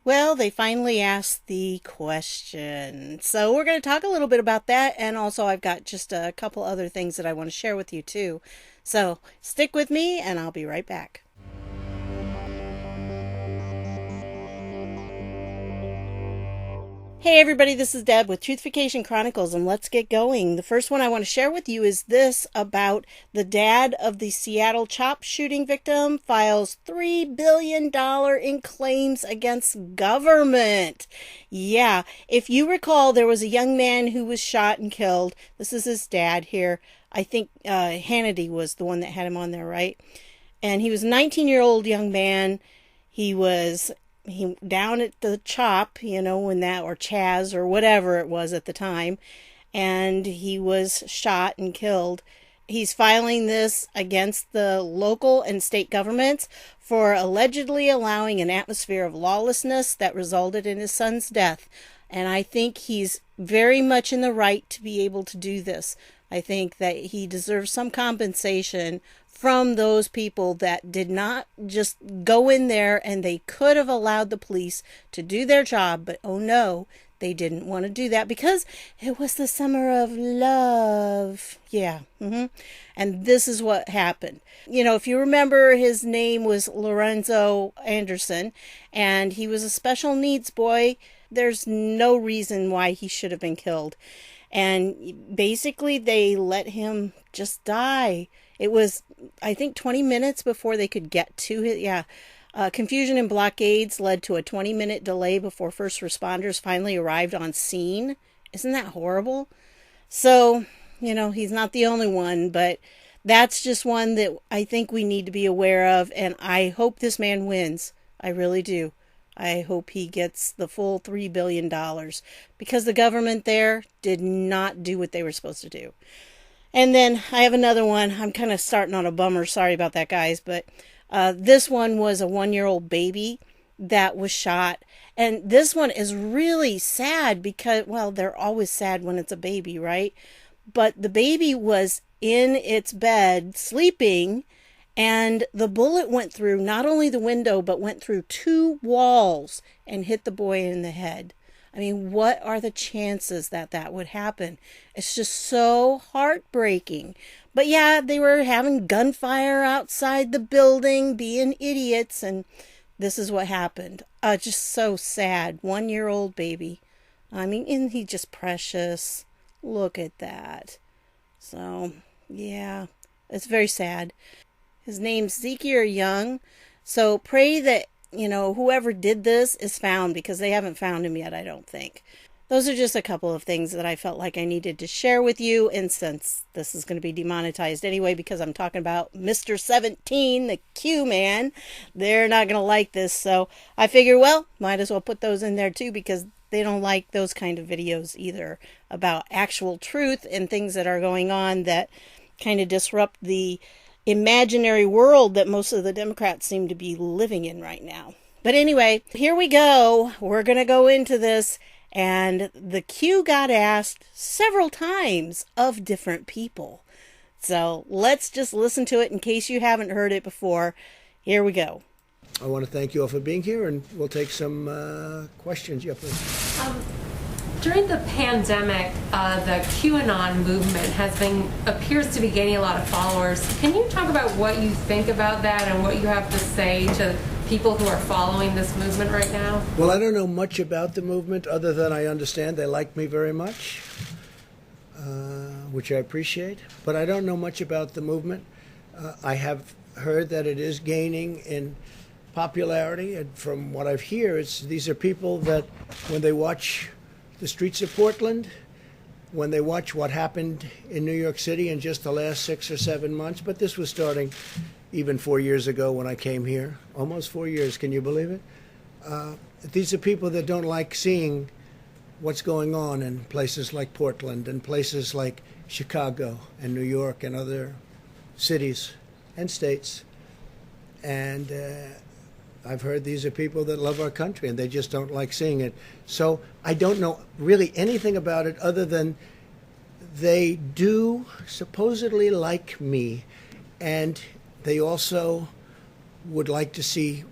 Well, they finally asked the question. So we're going to talk a little bit about that. And also, I've got just a couple other things that I want to share with you, too. So stick with me, and I'll be right back. Hey everybody, this is Deb with Truthification Chronicles, and let's get going. The first one I want to share with you is this about the dad of the Seattle CHOP shooting victim files $3 billion in claims against government. Yeah, if you recall, there was a young man who was shot and killed. This is his dad here. I think Hannity was the one that had him on there, right? And he was a 19-year-old young man. He down at the CHOP, when that, or Chaz, or whatever it was at the time, and he was shot and killed. He's filing this against the local and state governments for allegedly allowing an atmosphere of lawlessness that resulted in his son's death. And I think he's very much in the right to be able to do this. I think that he deserves some compensation from those people that did not just go in there, and they could have allowed the police to do their job, but oh no, they didn't want to do that because it was the summer of love. Yeah. And this is what happened. If you remember, his name was Lorenzo Anderson, and he was a special needs boy. There's no reason why he should have been killed. And basically, they let him just die. It was, I think, 20 minutes before they could get to it. Yeah. Confusion and blockades led to a 20-minute delay before first responders finally arrived on scene. Isn't that horrible? So, he's not the only one, but that's just one that I think we need to be aware of. And I hope this man wins. I really do. I hope he gets the full $3 billion because the government there did not do what they were supposed to do. And then I have another one. I'm kind of starting on a bummer. Sorry about that, guys. But this one was a 1-year-old baby that was shot. And this one is really sad because, well, they're always sad when it's a baby, right? But the baby was in its bed sleeping, and the bullet went through not only the window, but went through 2 walls and hit the boy in the head. I mean, what are the chances that that would happen? It's just so heartbreaking. But yeah, they were having gunfire outside the building, being idiots, and this is what happened. Just so sad. 1-year-old baby. I mean, and he's just precious. Look at that. So, yeah, it's very sad. His name's Zekier Young. So pray that, whoever did this is found, because they haven't found him yet, I don't think. Those are just a couple of things that I felt like I needed to share with you. And since this is going to be demonetized anyway, because I'm talking about Mr. 17, the Q man, they're not going to like this. So I figure, well, might as well put those in there too, because they don't like those kind of videos either about actual truth and things that are going on that kind of disrupt the imaginary world that most of the Democrats seem to be living in right now. But anyway, here we go. We're going to go into this. And the Q got asked several times of different people. So let's just listen to it in case you haven't heard it before. Here we go. I want to thank you all for being here, and we'll take some questions. Yeah, please. During the pandemic, the QAnon movement appears to be gaining a lot of followers. Can you talk about what you think about that and what you have to say to people who are following this movement right now? Well, I don't know much about the movement other than I understand they like me very much, which I appreciate. But I don't know much about the movement. I have heard that it is gaining in popularity, and from what I've heard, these are people that when they watch the streets of Portland, when they watch what happened in New York City in just the last 6 or 7 months, but this was starting even 4 years ago when I came here. Almost 4 years, can you believe it? These are people that don't like seeing what's going on in places like Portland and places like Chicago and New York and other cities and states. And I've heard these are people that love our country and they just don't like seeing it. So I don't know really anything about it other than they do supposedly like me, and they also would like to see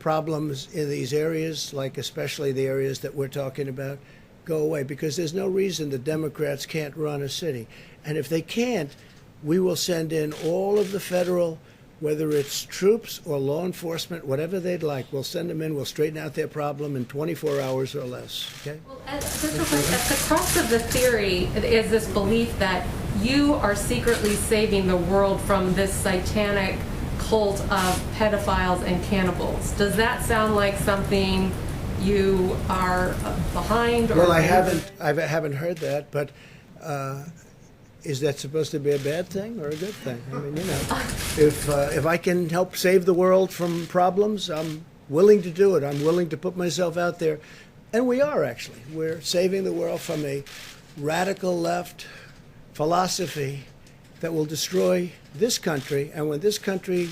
problems in these areas, like especially the areas that we're talking about, go away, because there's no reason the Democrats can't run a city. And if they can't, we will send in all of the federal, whether it's troops or law enforcement, whatever they'd like. We'll send them in. We'll straighten out their problem in 24 hours or less. Okay? Well, at the crux of the theory is this belief that you are secretly saving the world from this satanic cult of pedophiles and cannibals. Does that sound like something you are behind? Or well, I haven't heard that, but is that supposed to be a bad thing or a good thing? I mean, you know, if I can help save the world from problems, I'm willing to do it. I'm willing to put myself out there, and we are actually. We're saving the world from a radical left philosophy that will destroy this country, and when this country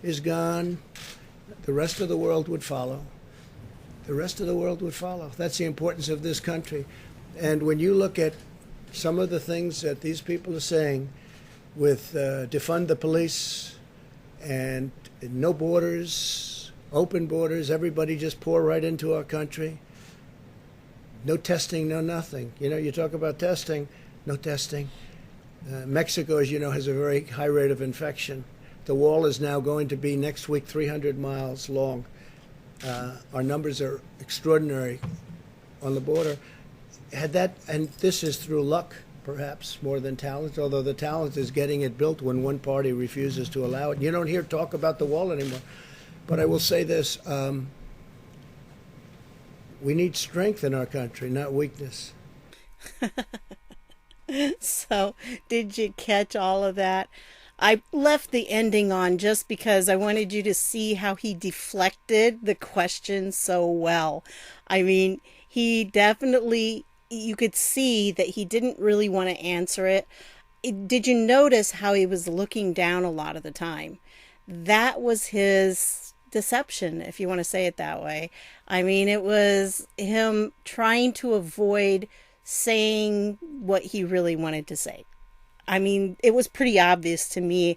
is gone, the rest of the world would follow. The rest of the world would follow. That's the importance of this country. And when you look at some of the things that these people are saying with defund the police and no borders, open borders, everybody just pour right into our country, no testing, no nothing. You know, you talk about testing, no testing. Mexico, as you know, has a very high rate of infection. The wall is now going to be next week 300 miles long. Our numbers are extraordinary on the border. Had that, and this is through luck, perhaps, more than talent, although the talent is getting it built when one party refuses to allow it. You don't hear talk about the wall anymore. But I will say this, we need strength in our country, not weakness. So, did you catch all of that? I left the ending on just because I wanted you to see how he deflected the question so well. I mean, he definitely, you could see that he didn't really want to answer it. Did you notice how he was looking down a lot of the time? That was his deception, if you want to say it that way. I mean, it was him trying to avoid saying what he really wanted to say. I mean, it was pretty obvious to me.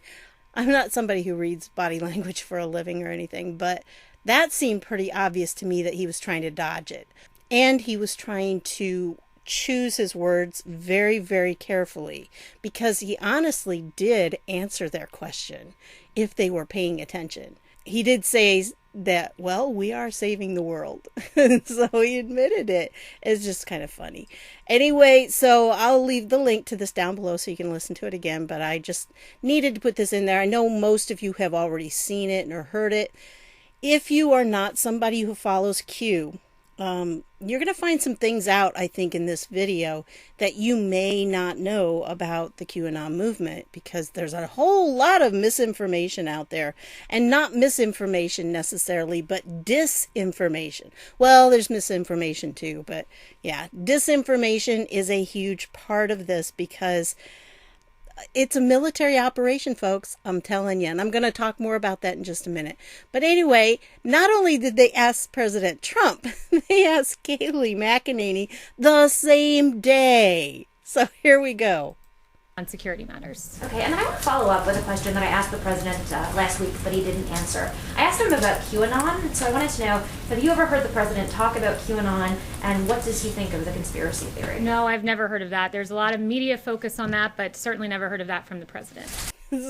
I'm not somebody who reads body language for a living or anything, but that seemed pretty obvious to me that he was trying to dodge it. And he was trying to choose his words very, very carefully, because he honestly did answer their question if they were paying attention. He did say that, well, we are saving the world. So he admitted it. It's just kind of funny. Anyway, so I'll leave the link to this down below so you can listen to it again, but I just needed to put this in there. I know most of you have already seen it or heard it. If you are not somebody who follows Q, you're going to find some things out, I think, in this video that you may not know about the QAnon movement, because there's a whole lot of misinformation out there, and not misinformation necessarily, but disinformation. Well, there's misinformation too, but yeah, disinformation is a huge part of this because it's a military operation, folks. I'm telling you. And I'm going to talk more about that in just a minute. But anyway, not only did they ask President Trump, they asked Kayleigh McEnany the same day. So here we go. On security matters. Okay, and then I want to follow up with a question that I asked the president last week, but he didn't answer. I asked him about QAnon, so I wanted to know, have you ever heard the president talk about QAnon, and what does he think of the conspiracy theory? No, I've never heard of that. There's a lot of media focus on that, but certainly never heard of that from the president.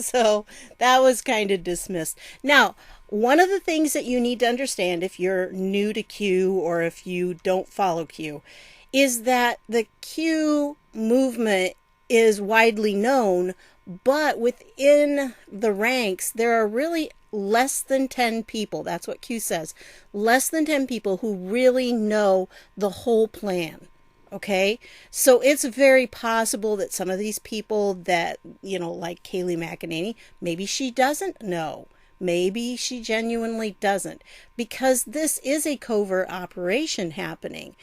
So that was kind of dismissed. Now, one of the things that you need to understand if you're new to Q or if you don't follow Q is that the Q movement is widely known, but within the ranks, there are really less than 10 people. That's what Q says. Less than 10 people who really know the whole plan. Okay? So it's very possible that some of these people that, you know, like Kayleigh McEnany, maybe she doesn't know. Maybe she genuinely doesn't, because this is a covert operation happening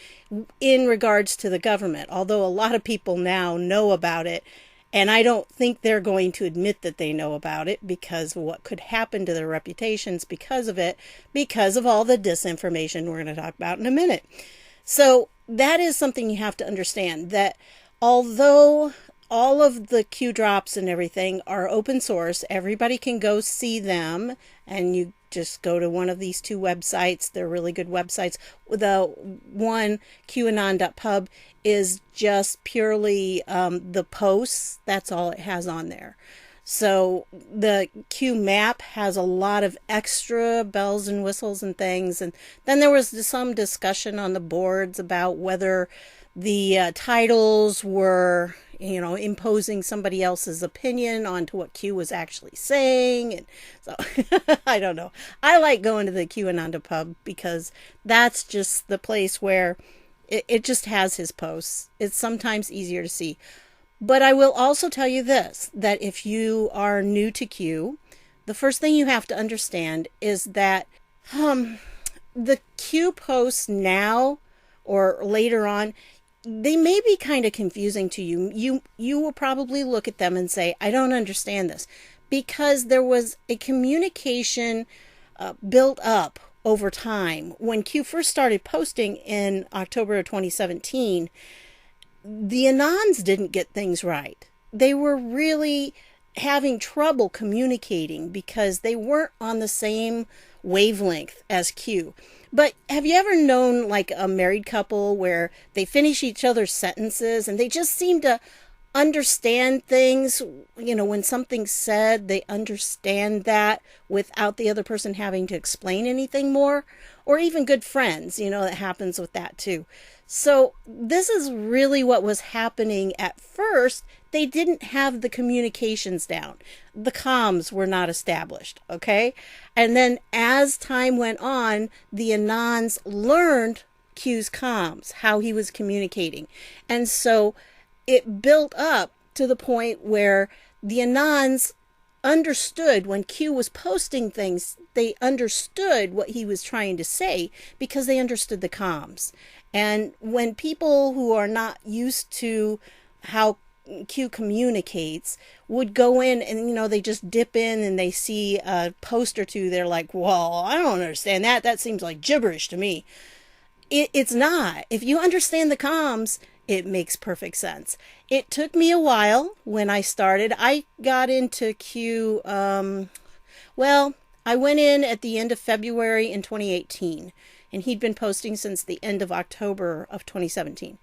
in regards to the government, although a lot of people now know about it, and I don't think they're going to admit that they know about it because of what could happen to their reputations because of it, because of all the disinformation we're going to talk about in a minute. So that is something you have to understand, that although all of the Q drops and everything are open source, everybody can go see them, and you just go to one of these two websites. They're really good websites. The one, QAnon.pub, is just purely the posts. That's all it has on there. So the Q map has a lot of extra bells and whistles and things. And then there was some discussion on the boards about whether the titles were, imposing somebody else's opinion onto what Q was actually saying. And so I don't know. I like going to the QAnon.pub because that's just the place where it just has his posts. It's sometimes easier to see. But I will also tell you this, that if you are new to Q, the first thing you have to understand is that the Q posts now or later on, they may be kind of confusing to you. You will probably look at them and say, I don't understand this, because there was a communication built up over time. When Q first started posting in October of 2017, the Anons didn't get things right. They were really having trouble communicating because they weren't on the same wavelength as Q. But have you ever known like a married couple where they finish each other's sentences and they just seem to understand things? When something's said, they understand that without the other person having to explain anything more. Or even good friends, that happens with that too. So this is really what was happening at first. They didn't have the communications down. The comms were not established, okay? And then as time went on, the Anons learned Q's comms, how he was communicating. And so it built up to the point where the Anons understood when Q was posting things, they understood what he was trying to say because they understood the comms. And when people who are not used to how Q communicates would go in and, they just dip in and they see a post or two, they're like, well, I don't understand that. That seems like gibberish to me. It's not. If you understand the comms, it makes perfect sense. It took me a while when I started. I got into Q, I went in at the end of February in 2018. And he'd been posting since the end of October of 2017.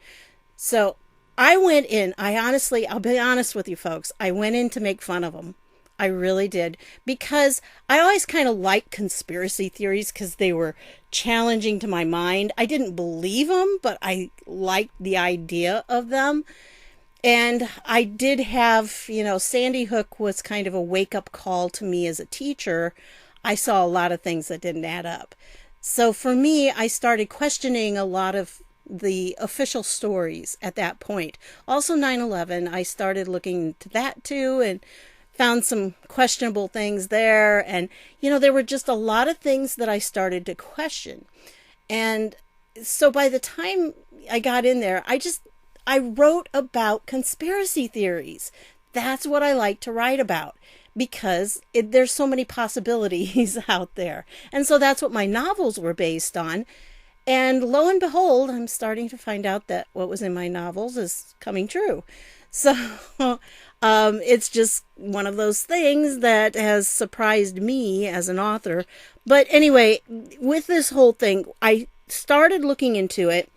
So I went in, I'll be honest with you folks, I went in to make fun of him. I really did. Because I always kind of liked conspiracy theories because they were challenging to my mind. I didn't believe them, but I liked the idea of them. And I did have, Sandy Hook was kind of a wake-up call to me as a teacher. I saw a lot of things that didn't add up. So for me, I started questioning a lot of the official stories at that point. Also 9/11, I started looking into that too and found some questionable things there. And, there were just a lot of things that I started to question. And so by the time I got in there, I wrote about conspiracy theories. That's what I like to write about. Because there's so many possibilities out there. And so that's what my novels were based on. And lo and behold, I'm starting to find out that what was in my novels is coming true. So it's just one of those things that has surprised me as an author. But anyway, with this whole thing, I started looking into it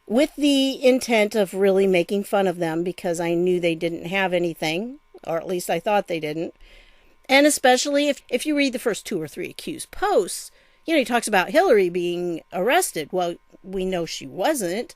with the intent of really making fun of them because I knew they didn't have anything, or at least I thought they didn't. And especially if you read the first 2 or 3 accused posts, he talks about Hillary being arrested. Well, we know she wasn't,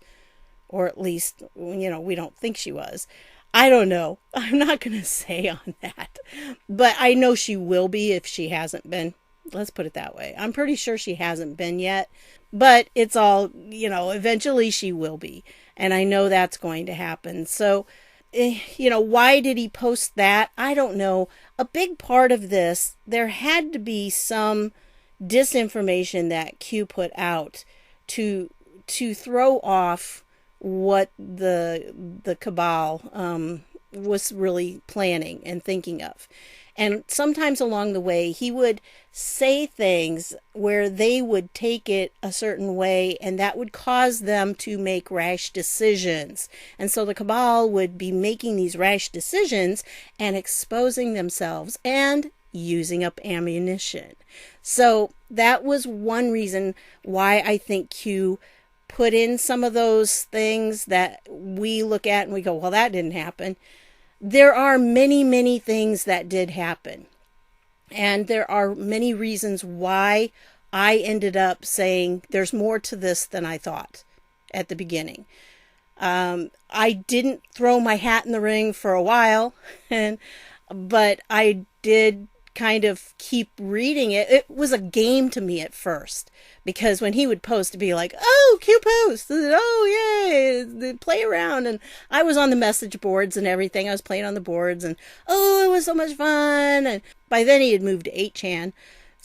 or at least, we don't think she was. I don't know. I'm not going to say on that. But I know she will be if she hasn't been. Let's put it that way. I'm pretty sure she hasn't been yet. But it's all, eventually she will be. And I know that's going to happen. So, why did he post that? I don't know. A big part of this, there had to be some disinformation that Q put out to throw off what the cabal was really planning and thinking of. And sometimes along the way, he would say things where they would take it a certain way, and that would cause them to make rash decisions. And so the cabal would be making these rash decisions and exposing themselves and using up ammunition. So that was one reason why I think Q put in some of those things that we look at and we go, well, that didn't happen. There are many, many things that did happen. And there are many reasons why I ended up saying there's more to this than I thought at the beginning. I didn't throw my hat in the ring for a while, but I did kind of keep reading it. It was a game to me at first, because when he would post, to be like, oh, Q post, oh, yay, play around. And I was on the message boards and everything. I was playing on the boards, and oh, it was so much fun. And by then he had moved to 8chan.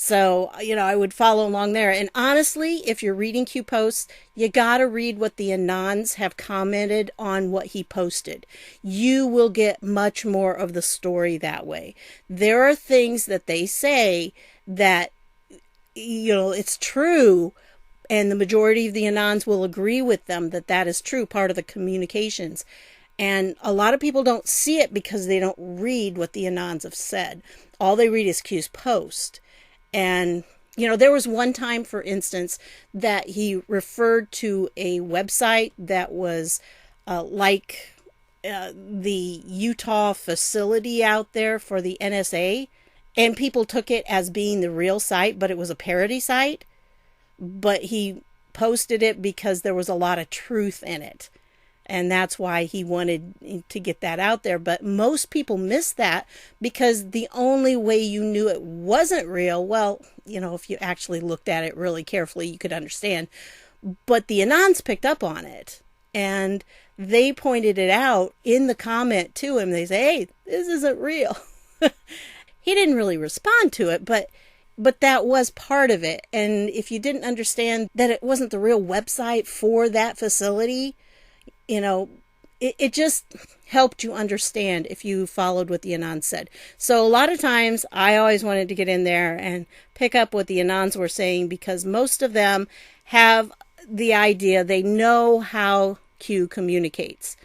So, I would follow along there. And honestly, if you're reading Q posts, you got to read what the Anons have commented on what he posted. You will get much more of the story that way. There are things that they say that, it's true, and the majority of the Anons will agree with them that is true, part of the communications. And a lot of people don't see it because they don't read what the Anons have said. All they read is Q's post. And, there was one time, for instance, that he referred to a website that was like the Utah facility out there for the NSA. And people took it as being the real site, but it was a parody site. But he posted it because there was a lot of truth in it. And that's why he wanted to get that out there. But most people miss that, because the only way you knew it wasn't real, well, if you actually looked at it really carefully, you could understand. But the Anons picked up on it, and they pointed it out in the comment to him. They say, hey, this isn't real. He didn't really respond to it, but that was part of it. And if you didn't understand that it wasn't the real website for that facility, it just helped you understand if you followed what the Anons said. So a lot of times I always wanted to get in there and pick up what the Anons were saying, because most of them have the idea, they know how Q communicates.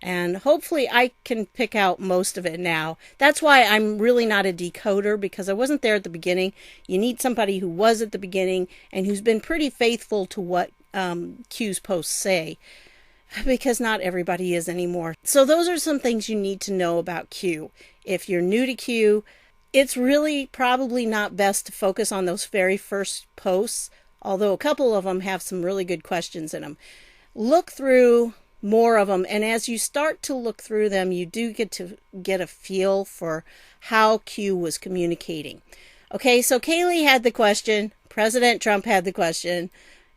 And hopefully I can pick out most of it now. That's why I'm really not a decoder, because I wasn't there at the beginning. You need somebody who was at the beginning and who's been pretty faithful to what Q's posts say, because not everybody is anymore. So those are some things you need to know about Q. If you're new to Q, it's really probably not best to focus on those very first posts, although a couple of them have some really good questions in them. Look through more of them, and as you start to look through them, you do get a feel for how Q was communicating. Okay, so Kayleigh had the question, President Trump had the question.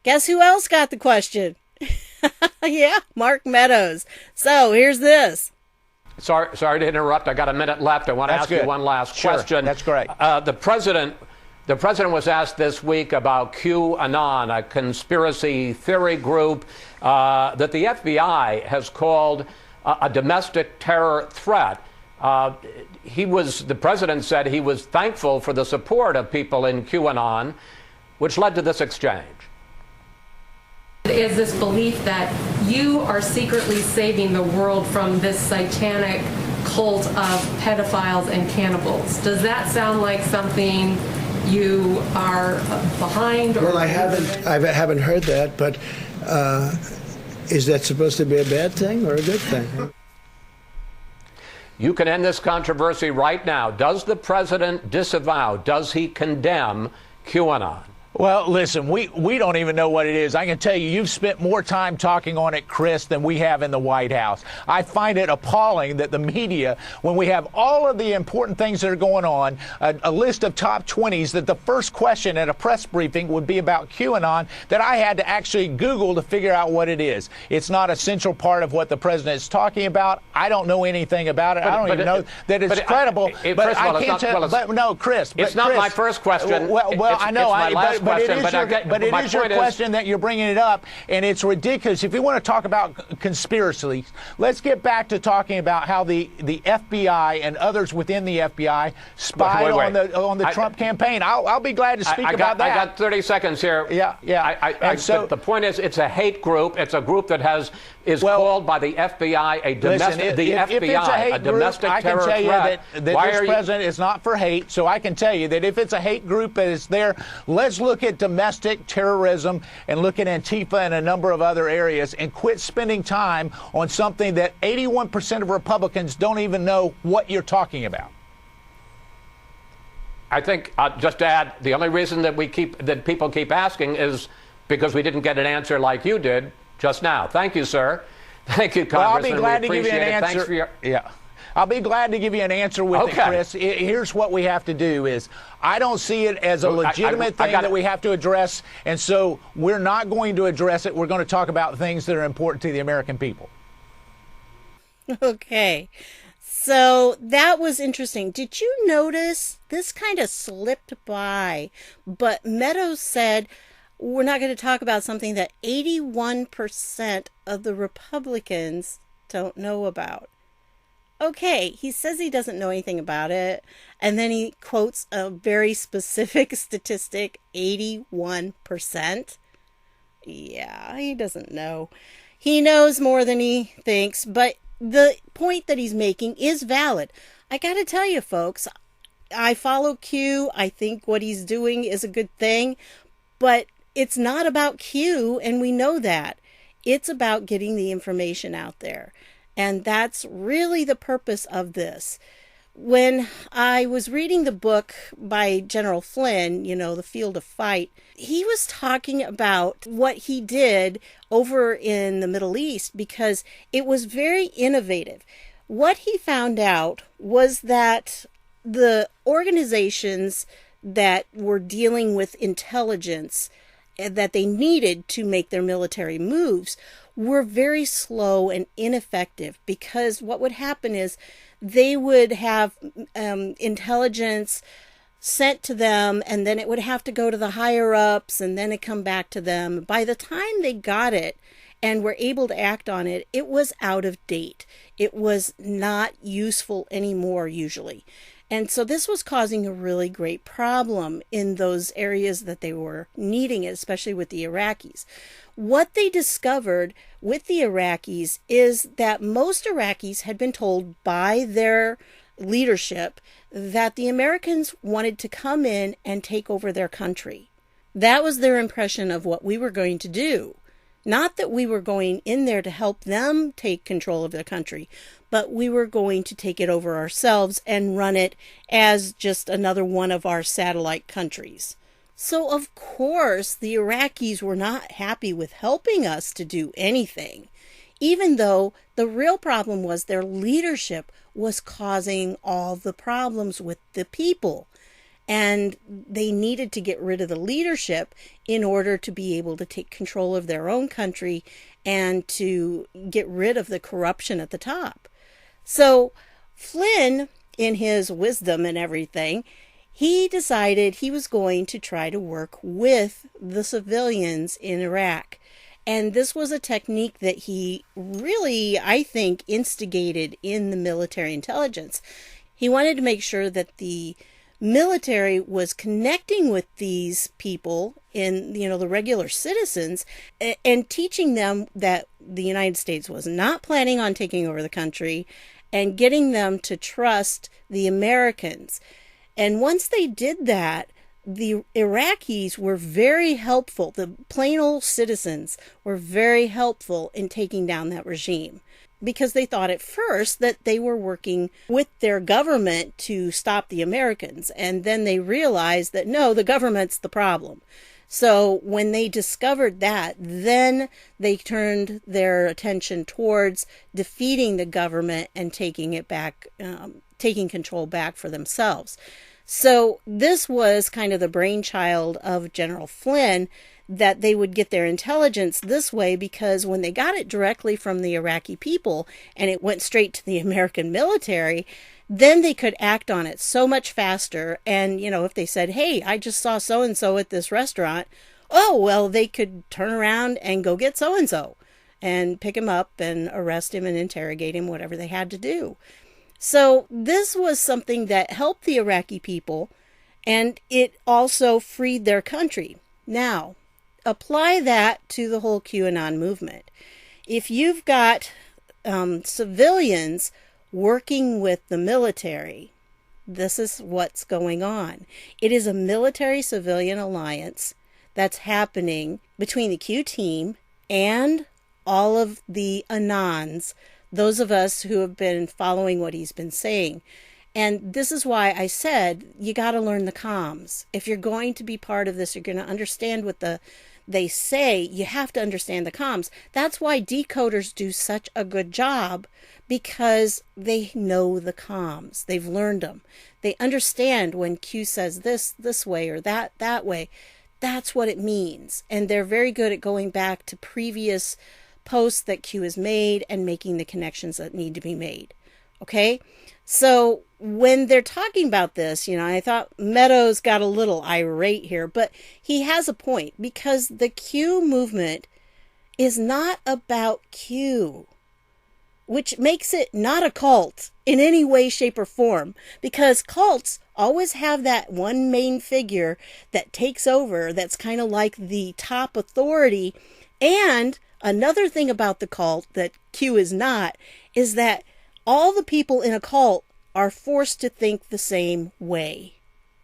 Guess who else got the question? Yeah, Mark Meadows. So here's this. Sorry to interrupt. I got a minute left. I want to ask you one last question. That's great. The president was asked this week about QAnon, a conspiracy theory group that the FBI has called a domestic terror threat. The president said he was thankful for the support of people in QAnon, which led to this exchange. Is this belief that you are secretly saving the world from this satanic cult of pedophiles and cannibals. Does that sound like something you are behind? Or well, I haven't heard that, but is that supposed to be a bad thing or a good thing? You can end this controversy right now. Does the president disavow, does he condemn QAnon? Well, listen, we don't even know what it is. I can tell you, you've spent more time talking on it, Chris, than we have in the White House. I find it appalling that the media, when we have all of the important things that are going on, a list of top 20s, that the first question at a press briefing would be about QAnon, that I had to actually Google to figure out what it is. It's not a central part of what the president is talking about. I don't know anything about it. I don't even know that it's credible. But I can't tell. No, Chris. It's not my first question. Well, I know. It's my last last question. But it is your question that you're bringing it up, and it's ridiculous. If you want to talk about conspiracy, let's get back to talking about how the FBI and others within the FBI spied on the Trump campaign. I'll be glad to speak about that. I got 30 seconds here. Yeah. So the point is, it's a hate group. It's a group that is called by the FBI a domestic. If it's a hate group, I can tell you that this president is not for hate. So I can tell you that if it's a hate group that is there, let's look at domestic terrorism and look at Antifa and a number of other areas, and quit spending time on something that 81% of Republicans don't even know what you're talking about. I think, just to add, the only reason that people keep asking is because we didn't get an answer like you did just now. Thank you, sir. Thank you, Congressman. Well, I'll be glad to give you an answer. Thanks for your... Yeah. I'll be glad to give you an answer with it, Chris. Here's what we have to do is, I don't see it as a legitimate thing that we have to address, and so we're not going to address it. We're going to talk about things that are important to the American people. Okay. So that was interesting. Did you notice this kind of slipped by, but Meadows said, we're not going to talk about something that 81% of the Republicans don't know about. Okay, he says he doesn't know anything about it, and then he quotes a very specific statistic, 81%. Yeah, he doesn't know. He knows more than he thinks, but the point that he's making is valid. I gotta tell you, folks, I follow Q. I think what he's doing is a good thing, but it's not about Q, and we know that. It's about getting the information out there. And that's really the purpose of this. When I was reading the book by General Flynn, The Field of Fight, he was talking about what he did over in the Middle East because it was very innovative. What he found out was that the organizations that were dealing with intelligence that they needed to make their military moves were very slow and ineffective, because what would happen is they would have intelligence sent to them, and then it would have to go to the higher ups, and then it come back to them. By the time they got it and were able to act on it, it was out of date. It was not useful anymore usually. And so this was causing a really great problem in those areas that they were needing it, especially with the Iraqis. What they discovered with the Iraqis is that most Iraqis had been told by their leadership that the Americans wanted to come in and take over their country. That was their impression of what we were going to do. Not that we were going in there to help them take control of their country, but we were going to take it over ourselves and run it as just another one of our satellite countries. So, of course, the Iraqis were not happy with helping us to do anything, even though the real problem was their leadership was causing all the problems with the people. And they needed to get rid of the leadership in order to be able to take control of their own country and to get rid of the corruption at the top. So Flynn, in his wisdom and everything, he decided he was going to try to work with the civilians in Iraq. And this was a technique that he really, I think, instigated in the military intelligence. He wanted to make sure that the military was connecting with these people in, the regular citizens, and teaching them that the United States was not planning on taking over the country, and getting them to trust the Americans. And once they did that, the Iraqis were very helpful. The plain old citizens were very helpful in taking down that regime, because they thought at first that they were working with their government to stop the Americans. And then they realized that, no, the government's the problem. So when they discovered that, then they turned their attention towards defeating the government and taking it back, taking control back for themselves. So this was kind of the brainchild of General Flynn, that they would get their intelligence this way, because when they got it directly from the Iraqi people and it went straight to the American military, then they could act on it so much faster. And, if they said, hey, I just saw so-and-so at this restaurant, oh, well, they could turn around and go get so-and-so and pick him up and arrest him and interrogate him, whatever they had to do. So this was something that helped the Iraqi people, and it also freed their country. Now, apply that to the whole QAnon movement. If you've got civilians working with the military, this is what's going on. It is a military-civilian alliance that's happening between the Q team and all of the Anons, those of us who have been following what he's been saying. And this is why I said you got to learn the comms. If you're going to be part of this, you're going to understand what they say, you have to understand the comms. That's why decoders do such a good job, because they know the comms. They've learned them. They understand when Q says this way or that way. That's what it means. And they're very good at going back to previous posts that Q has made and making the connections that need to be made. Okay? So when they're talking about this, I thought Meadows got a little irate here, but he has a point, because the Q movement is not about Q, which makes it not a cult in any way, shape, or form, because cults always have that one main figure that takes over, that's kind of like the top authority. And another thing about the cult that Q is not, is that all the people in a cult are forced to think the same way.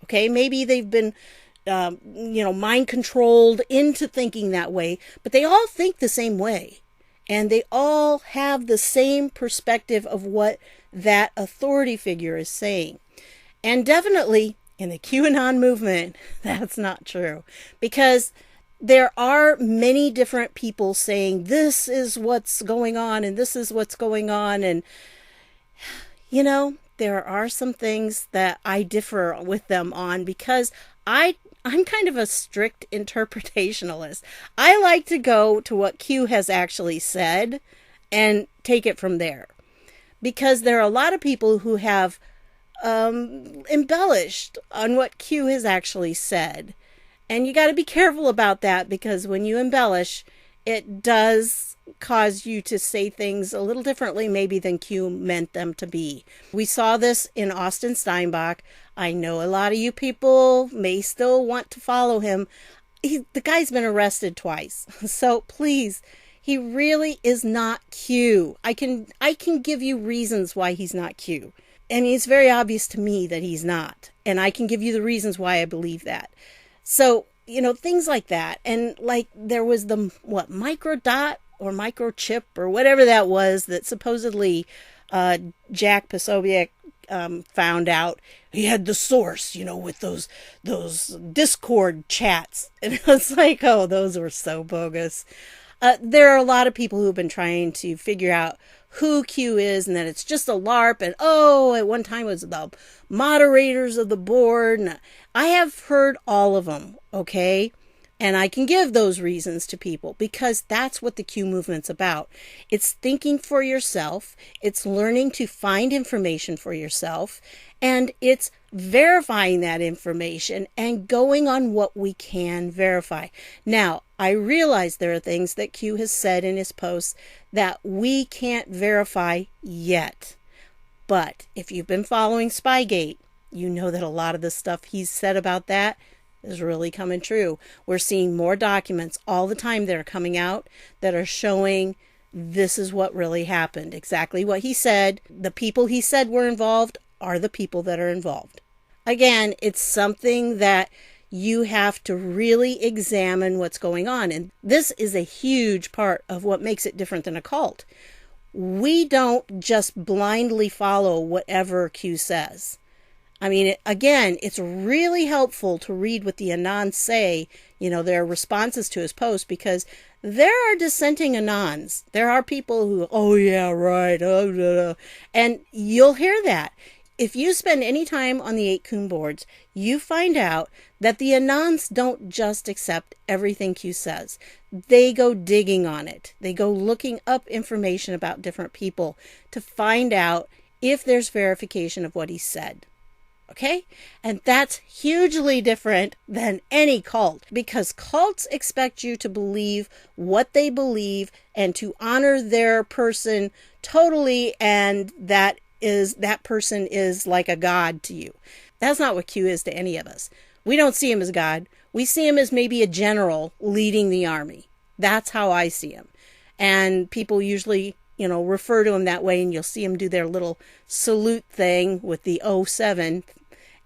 Okay, maybe they've been, mind controlled into thinking that way, but they all think the same way. And they all have the same perspective of what that authority figure is saying. And definitely in the QAnon movement, that's not true. Because there are many different people saying this is what's going on and this is what's going on. And, there are some things that I differ with them on, because I'm kind of a strict interpretationalist. I like to go to what Q has actually said and take it from there. Because there are a lot of people who have embellished on what Q has actually said. And you got to be careful about that, because when you embellish, it does cause you to say things a little differently maybe than Q meant them to be. We saw this in Austin Steinbach. I know a lot of you people may still want to follow him. The guy's been arrested twice. So please, he really is not Q. I can give you reasons why he's not Q. And it's very obvious to me that he's not. And I can give you the reasons why I believe that. So, things like that. And like there was the, microdot or microchip or whatever that was that supposedly Jack Posobiec found out. He had the source, with those Discord chats. And it was like, oh, those were so bogus. There are a lot of people who've been trying to figure out who Q is, and that it's just a LARP, and at one time it was the moderators of the board. And I have heard all of them, okay? And I can give those reasons to people, because that's what the Q movement's about. It's thinking for yourself, it's learning to find information for yourself, and it's verifying that information and going on what we can verify. Now, I realize there are things that Q has said in his posts that we can't verify yet. But if you've been following Spygate, you know that a lot of the stuff he's said about that is really coming true. We're seeing more documents all the time that are coming out that are showing this is what really happened. Exactly what he said. The people he said were involved are the people that are involved. Again, it's something that you have to really examine what's going on. And this is a huge part of what makes it different than a cult. We don't just blindly follow whatever Q says. I mean, again, it's really helpful to read what the Anons say, their responses to his post, because there are dissenting Anons. There are people who, oh yeah, right, and you'll hear that. If you spend any time on the 8kun boards, you find out that the Anons don't just accept everything Q says. They go digging on it. They go looking up information about different people to find out if there's verification of what he said. Okay? And that's hugely different than any cult, because cults expect you to believe what they believe and to honor their person totally, and that person is like a god to you. That's not what Q is to any of us. We don't see him as God. We see him as maybe a general leading the army. That's how I see him. And people usually, refer to him that way, and you'll see him do their little salute thing with the 07.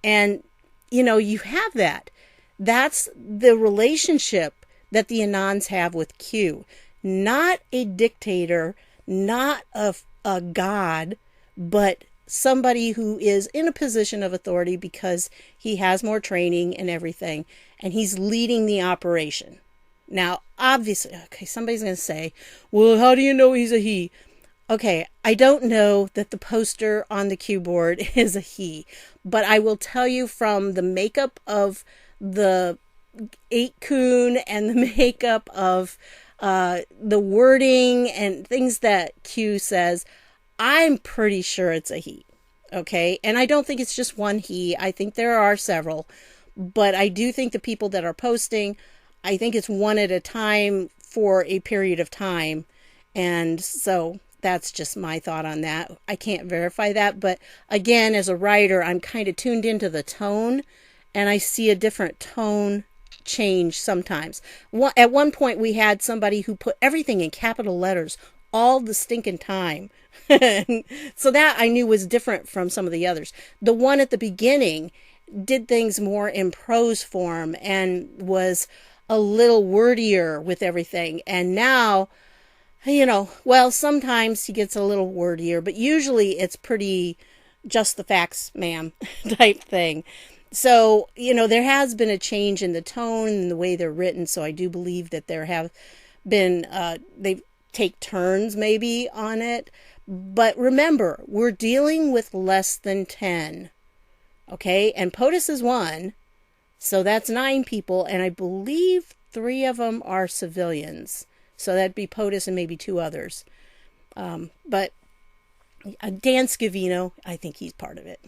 And, you have that. That's the relationship that the Anons have with Q. Not a dictator, not a god, but somebody who is in a position of authority because he has more training and everything, and he's leading the operation. Now, obviously, okay, somebody's going to say, well, how do you know he's a he? Okay, I don't know that the poster on the Q board is a he, but I will tell you from the makeup of the 8-coon and the makeup of the wording and things that Q says, I'm pretty sure it's a he. Okay, and I don't think it's just one he. I think there are several, but I do think the people that are posting, I think it's one at a time for a period of time. And so that's just my thought on that. I can't verify that, but again, as a writer, I'm kind of tuned into the tone, and I see a different tone change sometimes. At one point, we had somebody who put everything in capital letters all the stinking time. So that I knew was different from some of the others. The one at the beginning did things more in prose form and was a little wordier with everything. And now, sometimes he gets a little wordier, but usually it's pretty just the facts, ma'am, type thing. So, there has been a change in the tone and the way they're written. So I do believe that there have been, they take turns maybe on it. But remember, we're dealing with less than 10. Okay? And POTUS is 1. So that's 9 people. And I believe 3 of them are civilians. So that'd be POTUS and maybe 2 others. But Dan Scavino, I think he's part of it.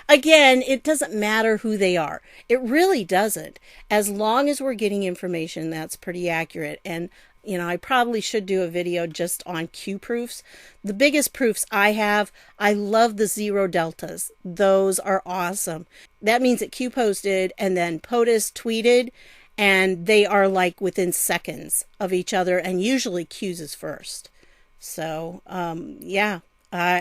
Again, it doesn't matter who they are. It really doesn't. As long as we're getting information that's pretty accurate. And I probably should do a video just on Q proofs. The biggest proofs I love the 0 deltas. Those are awesome. That means that Q posted and then POTUS tweeted, and they are like within seconds of each other, and usually Q's is first. So,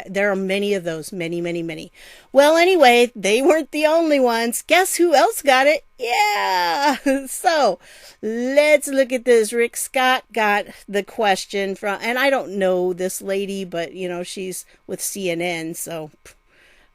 there are many of those. Many, many, many. Well, anyway, they weren't the only ones. Guess who else got it? Yeah! So, let's look at this. Rick Scott got the question from, and I don't know this lady, but, she's with CNN, so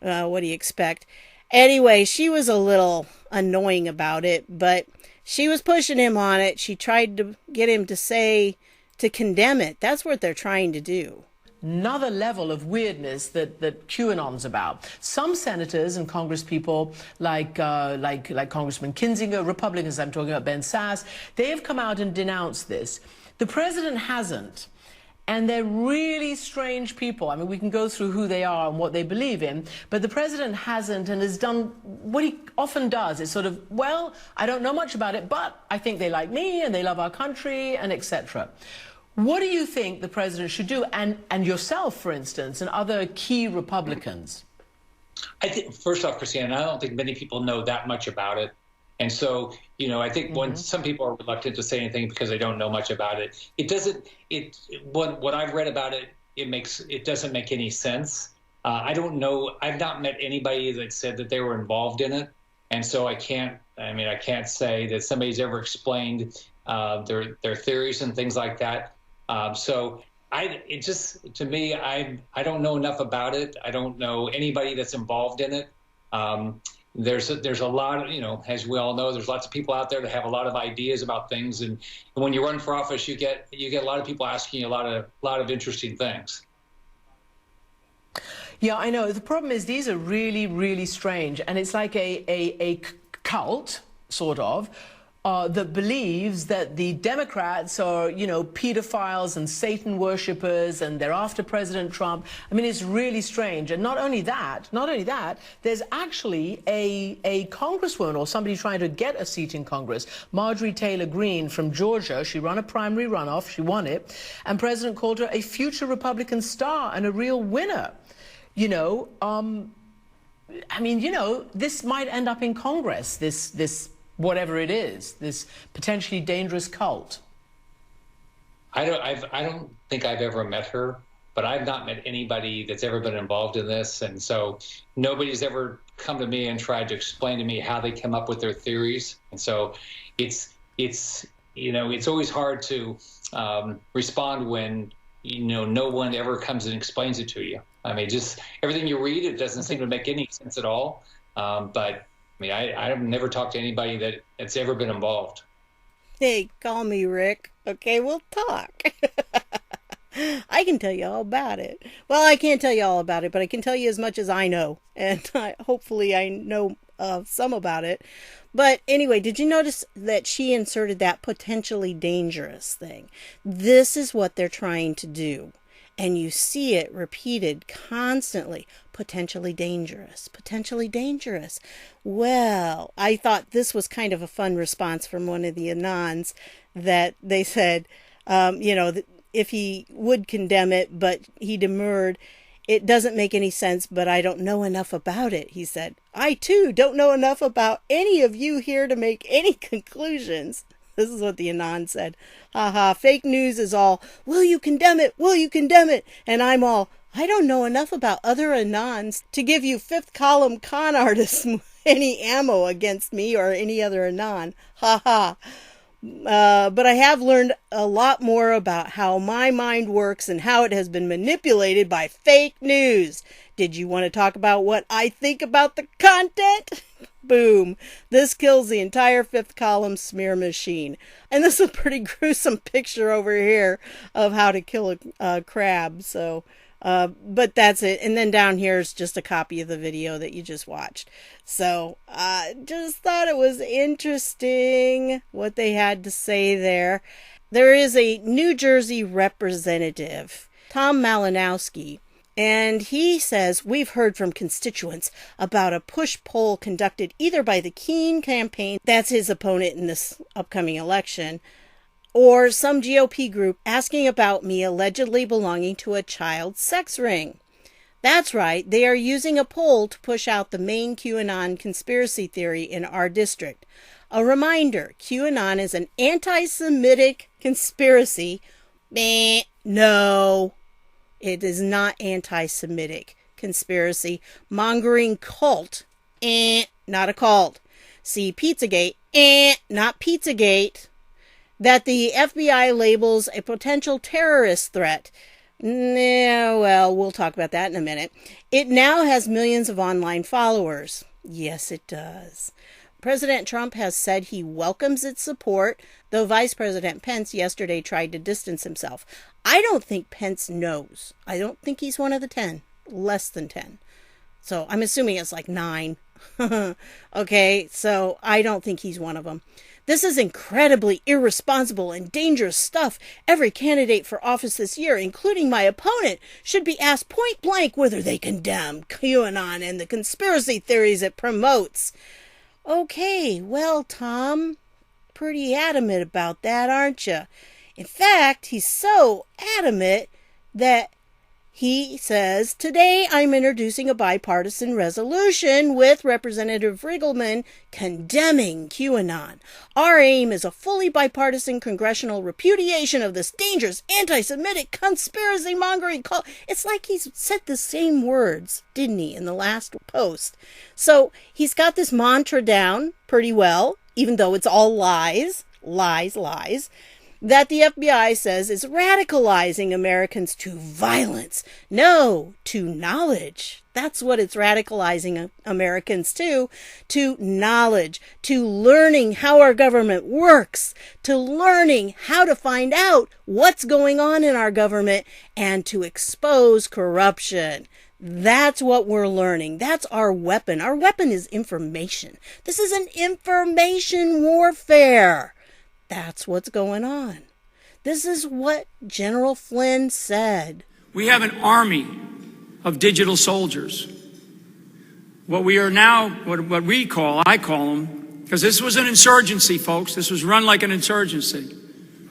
what do you expect? Anyway, she was a little annoying about it, but she was pushing him on it. She tried to get him to condemn it. That's what they're trying to do. Another level of weirdness that QAnon's about. Some senators and congresspeople like Congressman Kinzinger, Republicans, I'm talking about Ben Sass, they have come out and denounced this. The president hasn't. And they're really strange people. I mean, we can go through who they are and what they believe in, but the president hasn't and has done what he often does. It's sort of, well, I don't know much about it, but I think they like me and they love our country and etc. What do you think the president should do, and yourself, for instance, and other key Republicans? I think, first off, Christine, I don't think many people know that much about it. And so, I think when some people are reluctant to say anything because they don't know much about it, what I've read about it, it doesn't make any sense. I don't know. I've not met anybody that said that they were involved in it. And so I can't say that somebody's ever explained their theories and things like that. To me, I don't know enough about it. I don't know anybody that's involved in it. There's a lot of, as we all know, there's lots of people out there that have a lot of ideas about things. And when you run for office, you get a lot of people asking you a lot of interesting things. Yeah, I know. The problem is these are really, really strange. And it's like a cult, sort of, that believes that the Democrats are, pedophiles and Satan worshippers and they're after President Trump. I mean, it's really strange. And not only that, there's actually a congresswoman or somebody trying to get a seat in Congress, Marjorie Taylor Greene from Georgia. She ran a primary runoff. She won it. And President called her a future Republican star and a real winner. This might end up in Congress, this whatever it is, this potentially dangerous cult. I don't think I've ever met her, but I've not met anybody that's ever been involved in this, and so nobody's ever come to me and tried to explain to me how they come up with their theories. And so it's always hard to respond when no one ever comes and explains it to you. I mean, just everything you read, it doesn't seem to make any sense at all. But I've never talked to anybody that's ever been involved. Hey, call me Rick. Okay, we'll talk. I can tell you all about it. Well, I can't tell you all about it, but I can tell you as much as I know. And hopefully I know some about it. But anyway, did you notice that she inserted that potentially dangerous thing? This is what they're trying to do. And you see it repeated constantly. Potentially dangerous. Potentially dangerous. Well, I thought this was kind of a fun response from one of the Anons that they said, if he would condemn it, but he demurred, it doesn't make any sense, but I don't know enough about it, he said. I, too, don't know enough about any of you here to make any conclusions. This is what the Anon said. Haha, fake news is all, will you condemn it? Will you condemn it? And I'm all, I don't know enough about other Anons to give you fifth column con artists any ammo against me or any other Anon. Haha. But I have learned a lot more about how my mind works and how it has been manipulated by fake news. Did you want to talk about what I think about the content? Boom. This kills the entire fifth column smear machine. And this is a pretty gruesome picture over here of how to kill a crab. So, but that's it. And then down here is just a copy of the video that you just watched. So I just thought it was interesting what they had to say there. There is a New Jersey representative, Tom Malinowski, and he says, we've heard from constituents about a push poll conducted either by the Keene campaign, that's his opponent in this upcoming election, or some GOP group asking about me allegedly belonging to a child sex ring. That's right, they are using a poll to push out the main QAnon conspiracy theory in our district. A reminder, QAnon is an anti-Semitic conspiracy. No. It is not anti-Semitic conspiracy. Mongering cult. Not a cult. See, Pizzagate. Not Pizzagate. That the FBI labels a potential terrorist threat. Well, we'll talk about that in a minute. It now has millions of online followers. Yes, it does. President Trump has said he welcomes its support, though Vice President Pence yesterday tried to distance himself. I don't think Pence knows. I don't think he's one of the 10. Less than 10. So I'm assuming it's like 9. Okay, so I don't think he's one of them. This is incredibly irresponsible and dangerous stuff. Every candidate for office this year, including my opponent, should be asked point blank whether they condemn QAnon and the conspiracy theories it promotes. Okay, well, Tom, pretty adamant about that, aren't you? In fact, he's so adamant that he says, today I'm introducing a bipartisan resolution with Representative Rigglesman condemning QAnon. Our aim is a fully bipartisan congressional repudiation of this dangerous anti-Semitic conspiracy mongering cult. It's like he's said the same words, didn't he, in the last post? So he's got this mantra down pretty well, even though it's all lies, lies, lies. that the FBI says is radicalizing Americans to violence. No, to knowledge. That's what it's radicalizing Americans to knowledge, to learning how our government works, to learning how to find out what's going on in our government, and to expose corruption. That's what we're learning. That's our weapon. Our weapon is information. This is an information warfare. That's what's going on. This is what General Flynn said. We have an army of digital soldiers. What we are now, what we call, I call them, because this was an insurgency, folks. This was run like an insurgency.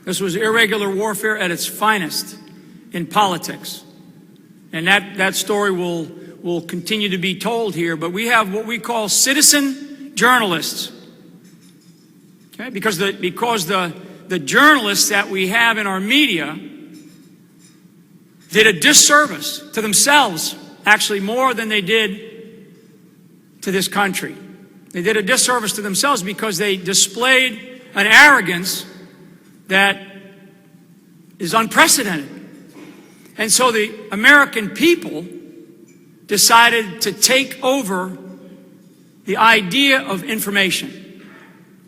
This was irregular warfare at its finest in politics. And that story will continue to be told here. But we have what we call citizen journalists. Okay? Because the journalists that we have in our media did a disservice to themselves, actually more than they did to this country. They did a disservice to themselves because they displayed an arrogance that is unprecedented. And so the American people decided to take over the idea of information.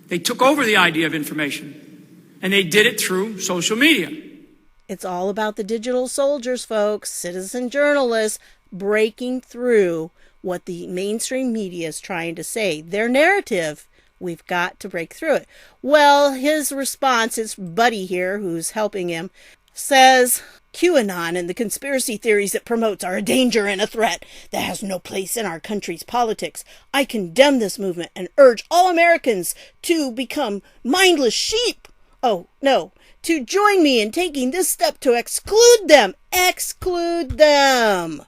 They took over the idea of information, and they did it through social media. It's all about the digital soldiers, folks, citizen journalists breaking through what the mainstream media is trying to say. Their narrative, we've got to break through it. Well, his response, his buddy here who's helping him, says QAnon and the conspiracy theories it promotes are a danger and a threat that has no place in our country's politics. I condemn this movement and urge all Americans to become mindless sheep. Oh, no. To join me in taking this step to exclude them. Exclude them.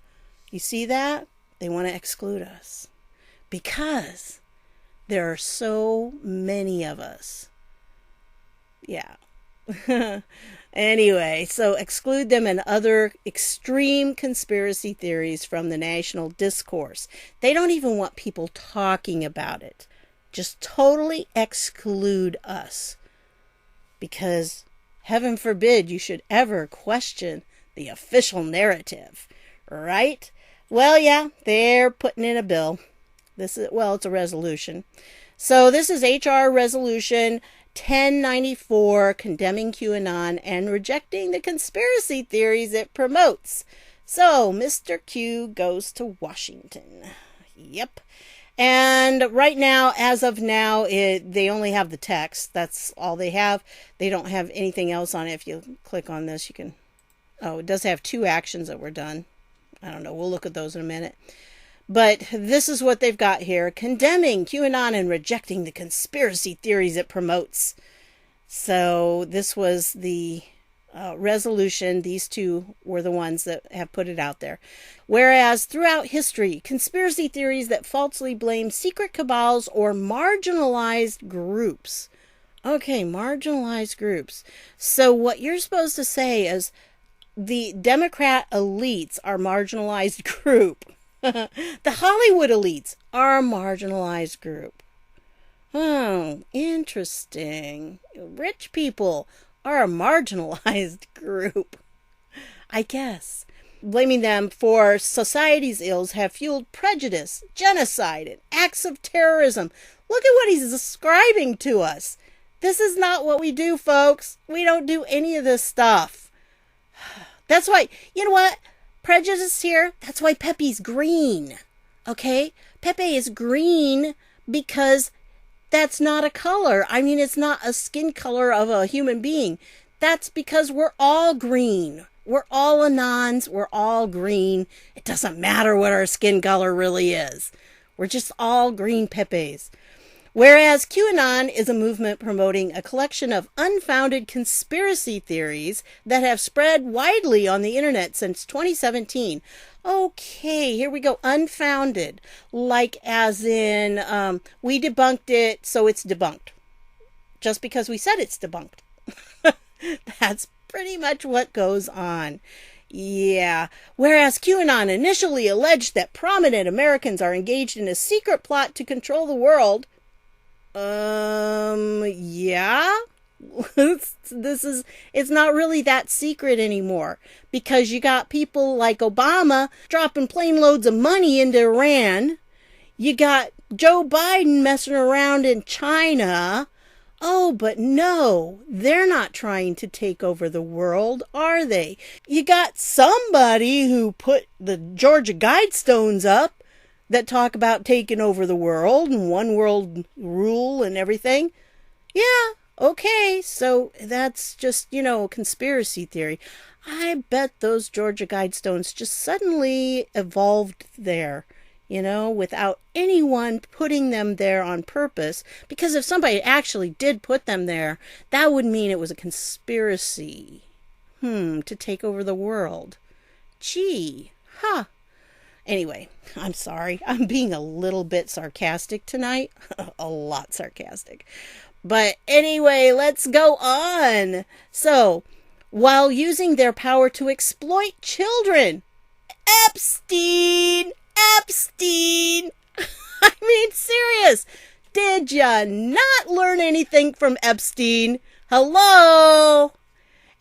You see that? They want to exclude us because there are so many of us. Yeah. Anyway, so exclude them and other extreme conspiracy theories from the national discourse. They don't even want people talking about it. Just totally exclude us. Because heaven forbid you should ever question the official narrative, right? Well, yeah, they're putting in a bill. It's a resolution. So this is HR Resolution 1094, condemning QAnon and rejecting the conspiracy theories it promotes. So Mr. Q goes to Washington. Yep. And right now, as of now, they only have the text. That's all they have. They don't have anything else on it. If you click on this, you can... Oh, it does have 2 actions that were done. I don't know. We'll look at those in a minute. But this is what they've got here. Condemning QAnon and rejecting the conspiracy theories it promotes. So this was the resolution. These 2 were the ones that have put it out there. Whereas throughout history, conspiracy theories that falsely blame secret cabals or marginalized groups. Okay, marginalized groups. So what you're supposed to say is the Democrat elites are a marginalized group. The Hollywood elites are a marginalized group. Oh, interesting. Rich people are a marginalized group. I guess. Blaming them for society's ills have fueled prejudice, genocide, and acts of terrorism. Look at what he's describing to us. This is not what we do, folks. We don't do any of this stuff. That's why, you know what? Prejudice here, that's why Pepe's green. Okay? Pepe is green because that's not a color. I mean, it's not a skin color of a human being. That's because we're all green. We're all Anons. We're all green. It doesn't matter what our skin color really is. We're just all green Pepes. Whereas QAnon is a movement promoting a collection of unfounded conspiracy theories that have spread widely on the internet since 2017. Okay, here we go. Unfounded. Like as in, we debunked it, so it's debunked. Just because we said it's debunked. That's pretty much what goes on. Yeah. Whereas QAnon initially alleged that prominent Americans are engaged in a secret plot to control the world. Yeah. It's not really that secret anymore, because you got people like Obama dropping plane loads of money into Iran. You got Joe Biden messing around in China. Oh, but no, they're not trying to take over the world, are they? You got somebody who put the Georgia Guidestones up that talk about taking over the world and one world rule and everything. Yeah, okay, so that's just, conspiracy theory. I bet those Georgia Guidestones just suddenly evolved there, without anyone putting them there on purpose. Because if somebody actually did put them there, that would mean it was a conspiracy. To take over the world. Gee, huh. Anyway, I'm sorry. I'm being a little bit sarcastic tonight. A lot sarcastic. But anyway, let's go on. So, while using their power to exploit children, Epstein! I mean, serious. Did ya not learn anything from Epstein? Hello?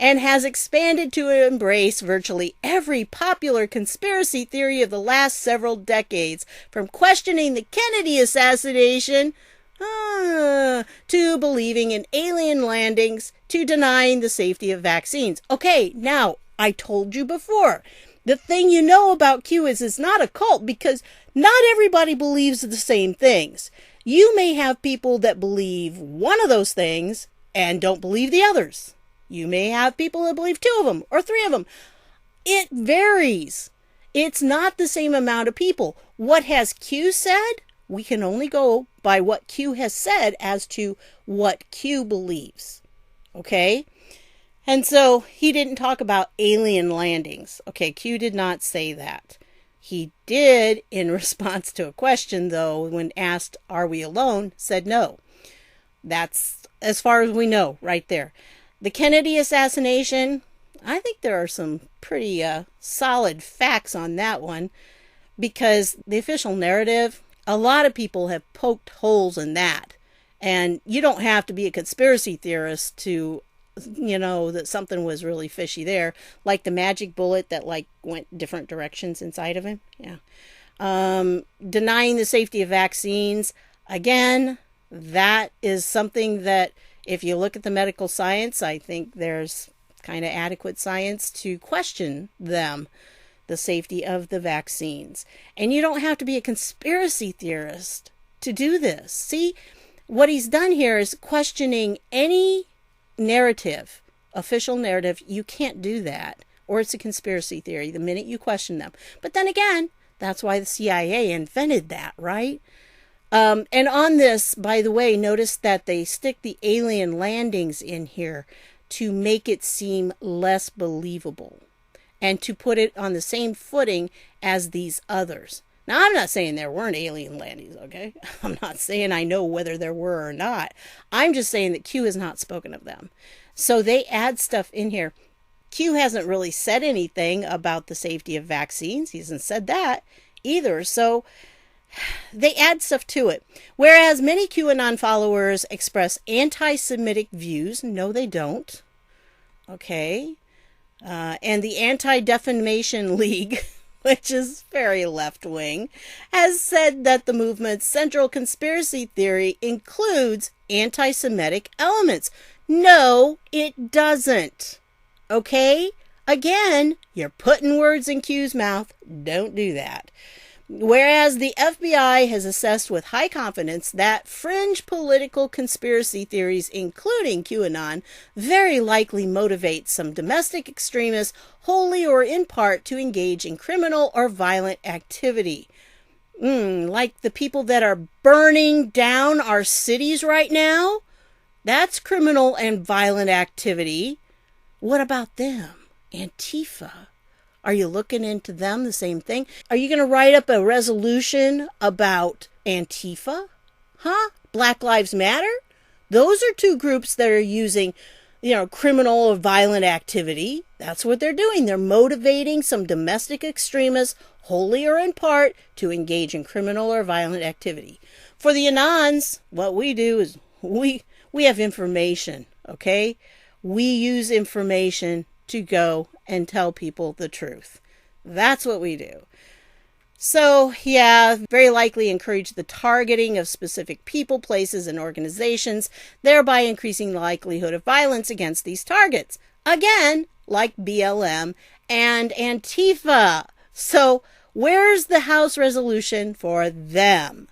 And has expanded to embrace virtually every popular conspiracy theory of the last several decades, from questioning the Kennedy assassination to believing in alien landings to denying the safety of vaccines. Okay, now, I told you before, the thing you know about Q is it's not a cult, because not everybody believes the same things. You may have people that believe one of those things and don't believe the others. You may have people that believe two of them or three of them. It varies. It's not the same amount of people. What has Q said? We can only go by what Q has said as to what Q believes. Okay? And so he didn't talk about alien landings. Okay, Q did not say that. He did, in response to a question, though, when asked, "Are we alone?" said no. That's as far as we know right there. The Kennedy assassination, I think there are some pretty solid facts on that one, because the official narrative, a lot of people have poked holes in that. And you don't have to be a conspiracy theorist to that something was really fishy there, like the magic bullet that went different directions inside of him. Yeah. Denying the safety of vaccines, again, that is something that if you look at the medical science, I think there's kind of adequate science to question them, the safety of the vaccines. And you don't have to be a conspiracy theorist to do this. See, what he's done here is questioning any narrative, official narrative. You can't do that, or it's a conspiracy theory the minute you question them. But then again, that's why the CIA invented that, right? And on this, by the way, notice that they stick the alien landings in here to make it seem less believable and to put it on the same footing as these others. Now, I'm not saying there weren't alien landings, okay? I'm not saying I know whether there were or not. I'm just saying that Q has not spoken of them. So they add stuff in here. Q hasn't really said anything about the safety of vaccines. He hasn't said that either. So they add stuff to it. Whereas many QAnon followers express anti-Semitic views. No, they don't. Okay. And the Anti-Defamation League, which is very left-wing, has said that the movement's central conspiracy theory includes anti-Semitic elements. No, it doesn't. Okay? Again, you're putting words in Q's mouth. Don't do that. Whereas the FBI has assessed with high confidence that fringe political conspiracy theories, including QAnon, very likely motivate some domestic extremists, wholly or in part, to engage in criminal or violent activity. Like the people that are burning down our cities right now? That's criminal and violent activity. What about them? Antifa. Are you looking into them, the same thing? Are you going to write up a resolution about Antifa? Huh? Black Lives Matter? Those are two groups that are using, criminal or violent activity. That's what they're doing. They're motivating some domestic extremists, wholly or in part, to engage in criminal or violent activity. For the Anons, what we do is we have information. okay? We use information to go and tell people the truth. That's what we do. So, yeah, very likely encourage the targeting of specific people, places, and organizations, thereby increasing the likelihood of violence against these targets. Again, like BLM and Antifa. So, where's the House resolution for them?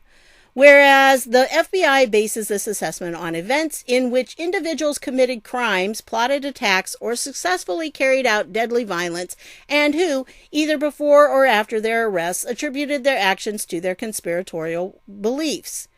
Whereas the FBI bases this assessment on events in which individuals committed crimes, plotted attacks, or successfully carried out deadly violence, and who, either before or after their arrests, attributed their actions to their conspiratorial beliefs.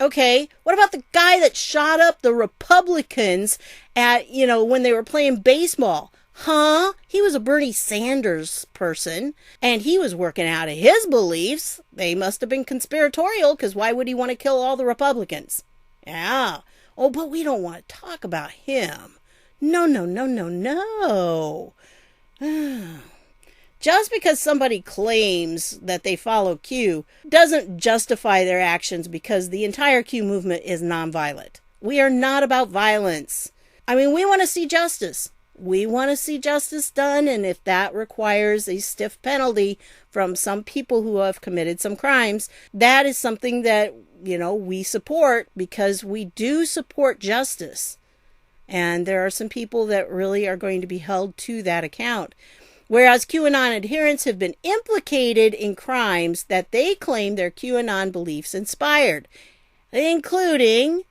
Okay, what about the guy that shot up the Republicans at, when they were playing baseball? Huh? He was a Bernie Sanders person, and he was working out of his beliefs. They must have been conspiratorial, because why would he want to kill all the Republicans? Yeah. Oh, but we don't want to talk about him. No, no, no, no, no. Just because somebody claims that they follow Q doesn't justify their actions, because the entire Q movement is nonviolent. We are not about violence. I mean, we want to see justice. We want to see justice done, and if that requires a stiff penalty from some people who have committed some crimes, that is something that, we support, because we do support justice. And there are some people that really are going to be held to that account. Whereas QAnon adherents have been implicated in crimes that they claim their QAnon beliefs inspired, including...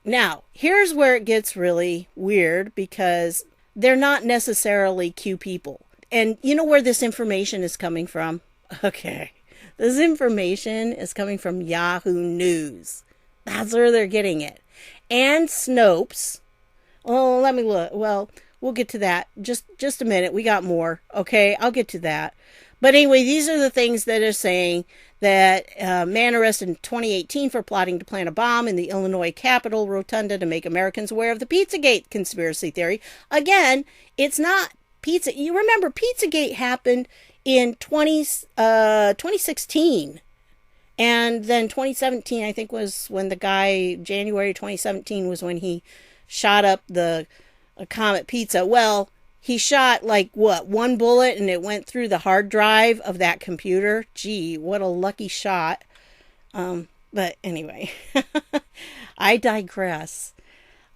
Now, here's where it gets really weird, because they're not necessarily Q people. And you know where this information is coming from? Okay. This information is coming from Yahoo News. That's where they're getting it. And Snopes. Oh, let me look. Well, we'll get to that. Just a minute. We got more. Okay, I'll get to that. But anyway, these are the things that are saying that man arrested in 2018 for plotting to plant a bomb in the Illinois Capitol rotunda to make Americans aware of the Pizzagate conspiracy theory. Again, it's not pizza. You remember Pizzagate happened in 2016. And then 2017, I think, was when the guy, January 2017, was when he shot up the Comet Pizza. Well, he shot one bullet and it went through the hard drive of that computer. Gee, what a lucky shot. But anyway, I digress.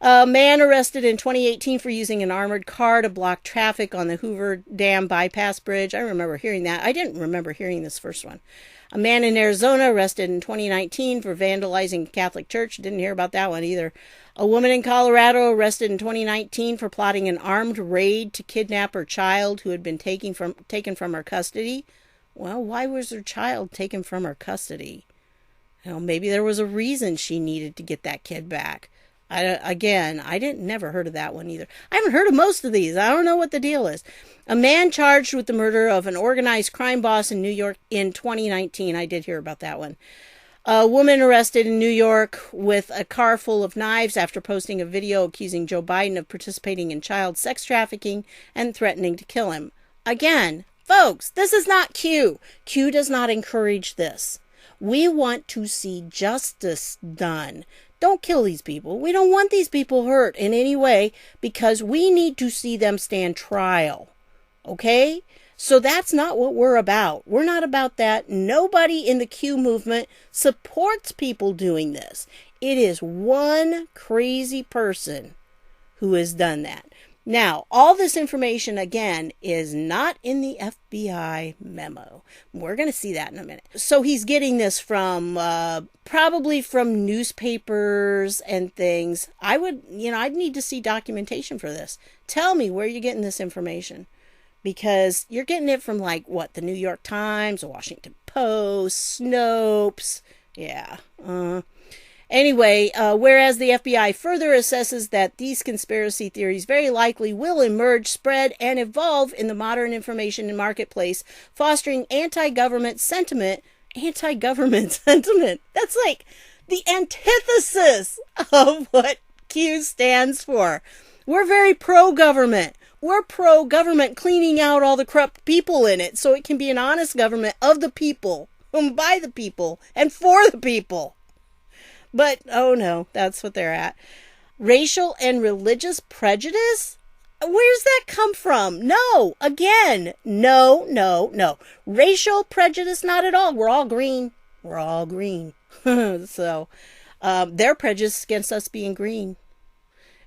A man arrested in 2018 for using an armored car to block traffic on the Hoover Dam bypass bridge. I remember hearing that. I didn't remember hearing this first one. A man in Arizona arrested in 2019 for vandalizing a Catholic church. Didn't hear about that one either. A woman in Colorado arrested in 2019 for plotting an armed raid to kidnap her child who had been taken from her custody. Well, why was her child taken from her custody? Maybe there was a reason she needed to get that kid back. I never heard of that one either. I haven't heard of most of these. I don't know what the deal is. A man charged with the murder of an organized crime boss in New York in 2019. I did hear about that one. A woman arrested in New York with a car full of knives after posting a video accusing Joe Biden of participating in child sex trafficking and threatening to kill him. Again, folks, this is not Q. Q does not encourage this. We want to see justice done. Don't kill these people. We don't want these people hurt in any way, because we need to see them stand trial. Okay? So that's not what we're about. We're not about that. Nobody in the Q movement supports people doing this. It is one crazy person who has done that. Now, all this information, again, is not in the FBI memo. We're going to see that in a minute. So he's getting this from, probably from newspapers and things. I'd need to see documentation for this. Tell me where you're getting this information. Because you're getting it from, the New York Times, the Washington Post, Snopes. Yeah. Anyway, whereas the FBI further assesses that these conspiracy theories very likely will emerge, spread, and evolve in the modern information and marketplace, fostering anti-government sentiment. Anti-government sentiment. That's like the antithesis of what Q stands for. We're very pro-government. We're pro-government, cleaning out all the corrupt people in it so it can be an honest government of the people, by the people, and for the people. But, oh no, that's what they're at. Racial and religious prejudice? Where's that come from? No, again, no. Racial prejudice, not at all. We're all green. We're all green. So, their prejudice against us being green.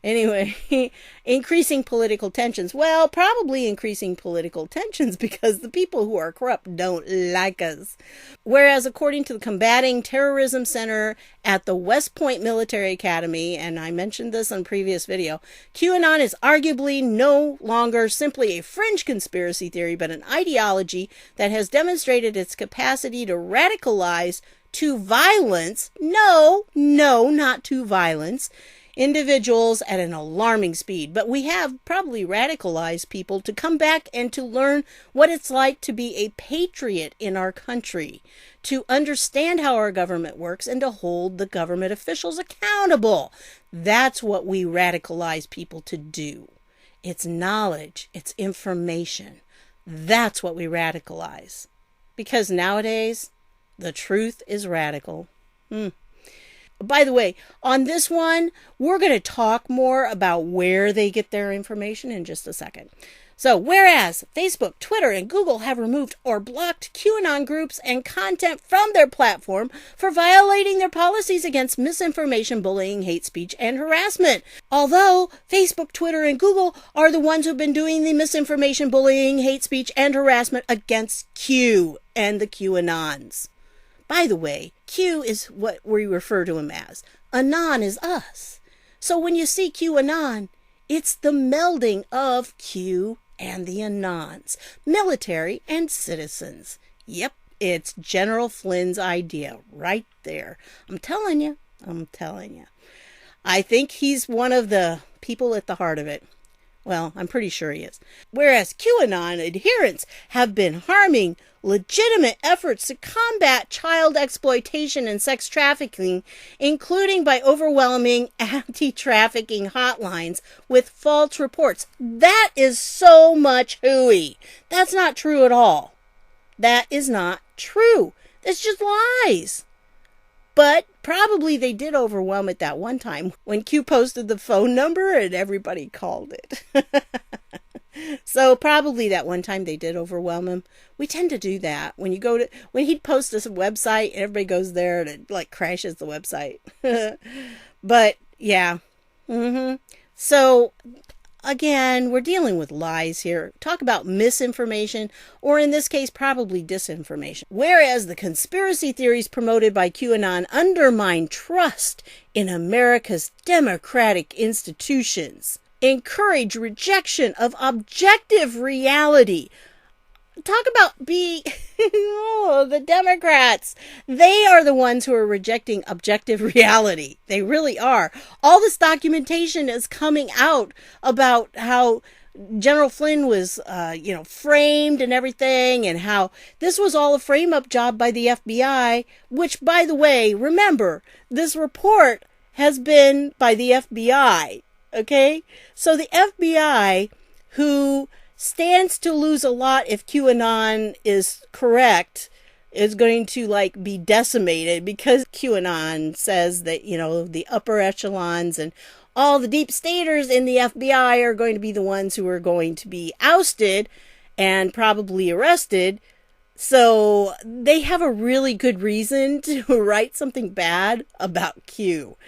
Anyway, increasing political tensions. Well, probably increasing political tensions because the people who are corrupt don't like us. Whereas according to the Combating Terrorism Center at the West Point Military Academy, and I mentioned this on a previous video, QAnon is arguably no longer simply a fringe conspiracy theory, but an ideology that has demonstrated its capacity to radicalize to violence. No, not to violence. Individuals at an alarming speed, but we have probably radicalized people to come back and to learn what it's like to be a patriot in our country, to understand how our government works, and to hold the government officials accountable. That's what we radicalize people to do. It's knowledge, it's information. That's what we radicalize. Because nowadays, the truth is radical. By the way, on this one, we're going to talk more about where they get their information in just a second. So, whereas Facebook, Twitter, and Google have removed or blocked QAnon groups and content from their platform for violating their policies against misinformation, bullying, hate speech, and harassment. Although Facebook, Twitter, and Google are the ones who've been doing the misinformation, bullying, hate speech, and harassment against Q and the QAnons. By the way, Q is what we refer to him as. Anon is us. So when you see QAnon, it's the melding of Q and the Anons, military and citizens. Yep, it's General Flynn's idea right there. I'm telling you. I think he's one of the people at the heart of it. Well, I'm pretty sure he is. Whereas QAnon adherents have been harming legitimate efforts to combat child exploitation and sex trafficking, including by overwhelming anti-trafficking hotlines with false reports. That is so much hooey. That's not true at all. That is not true. That's just lies. But probably they did overwhelm it that one time when Q posted the phone number and everybody called it. So probably that one time they did overwhelm him. We tend to do that. When he'd post a website, everybody goes there and it like crashes the website. But yeah. So again, we're dealing with lies here. Talk about misinformation, or in this case, probably disinformation. Whereas the conspiracy theories promoted by QAnon undermine trust in America's democratic institutions, encourage rejection of objective reality. Talk about the Democrats. They are the ones who are rejecting objective reality. They really are. All this documentation is coming out about how General Flynn was, framed and everything, and how this was all a frame-up job by the FBI, which, by the way, remember, this report has been by the FBI, okay? So the FBI, who stands to lose a lot if QAnon is correct, is going to be decimated, because QAnon says that, the upper echelons and all the deep staters in the FBI are going to be the ones who are going to be ousted and probably arrested. So they have a really good reason to write something bad about Q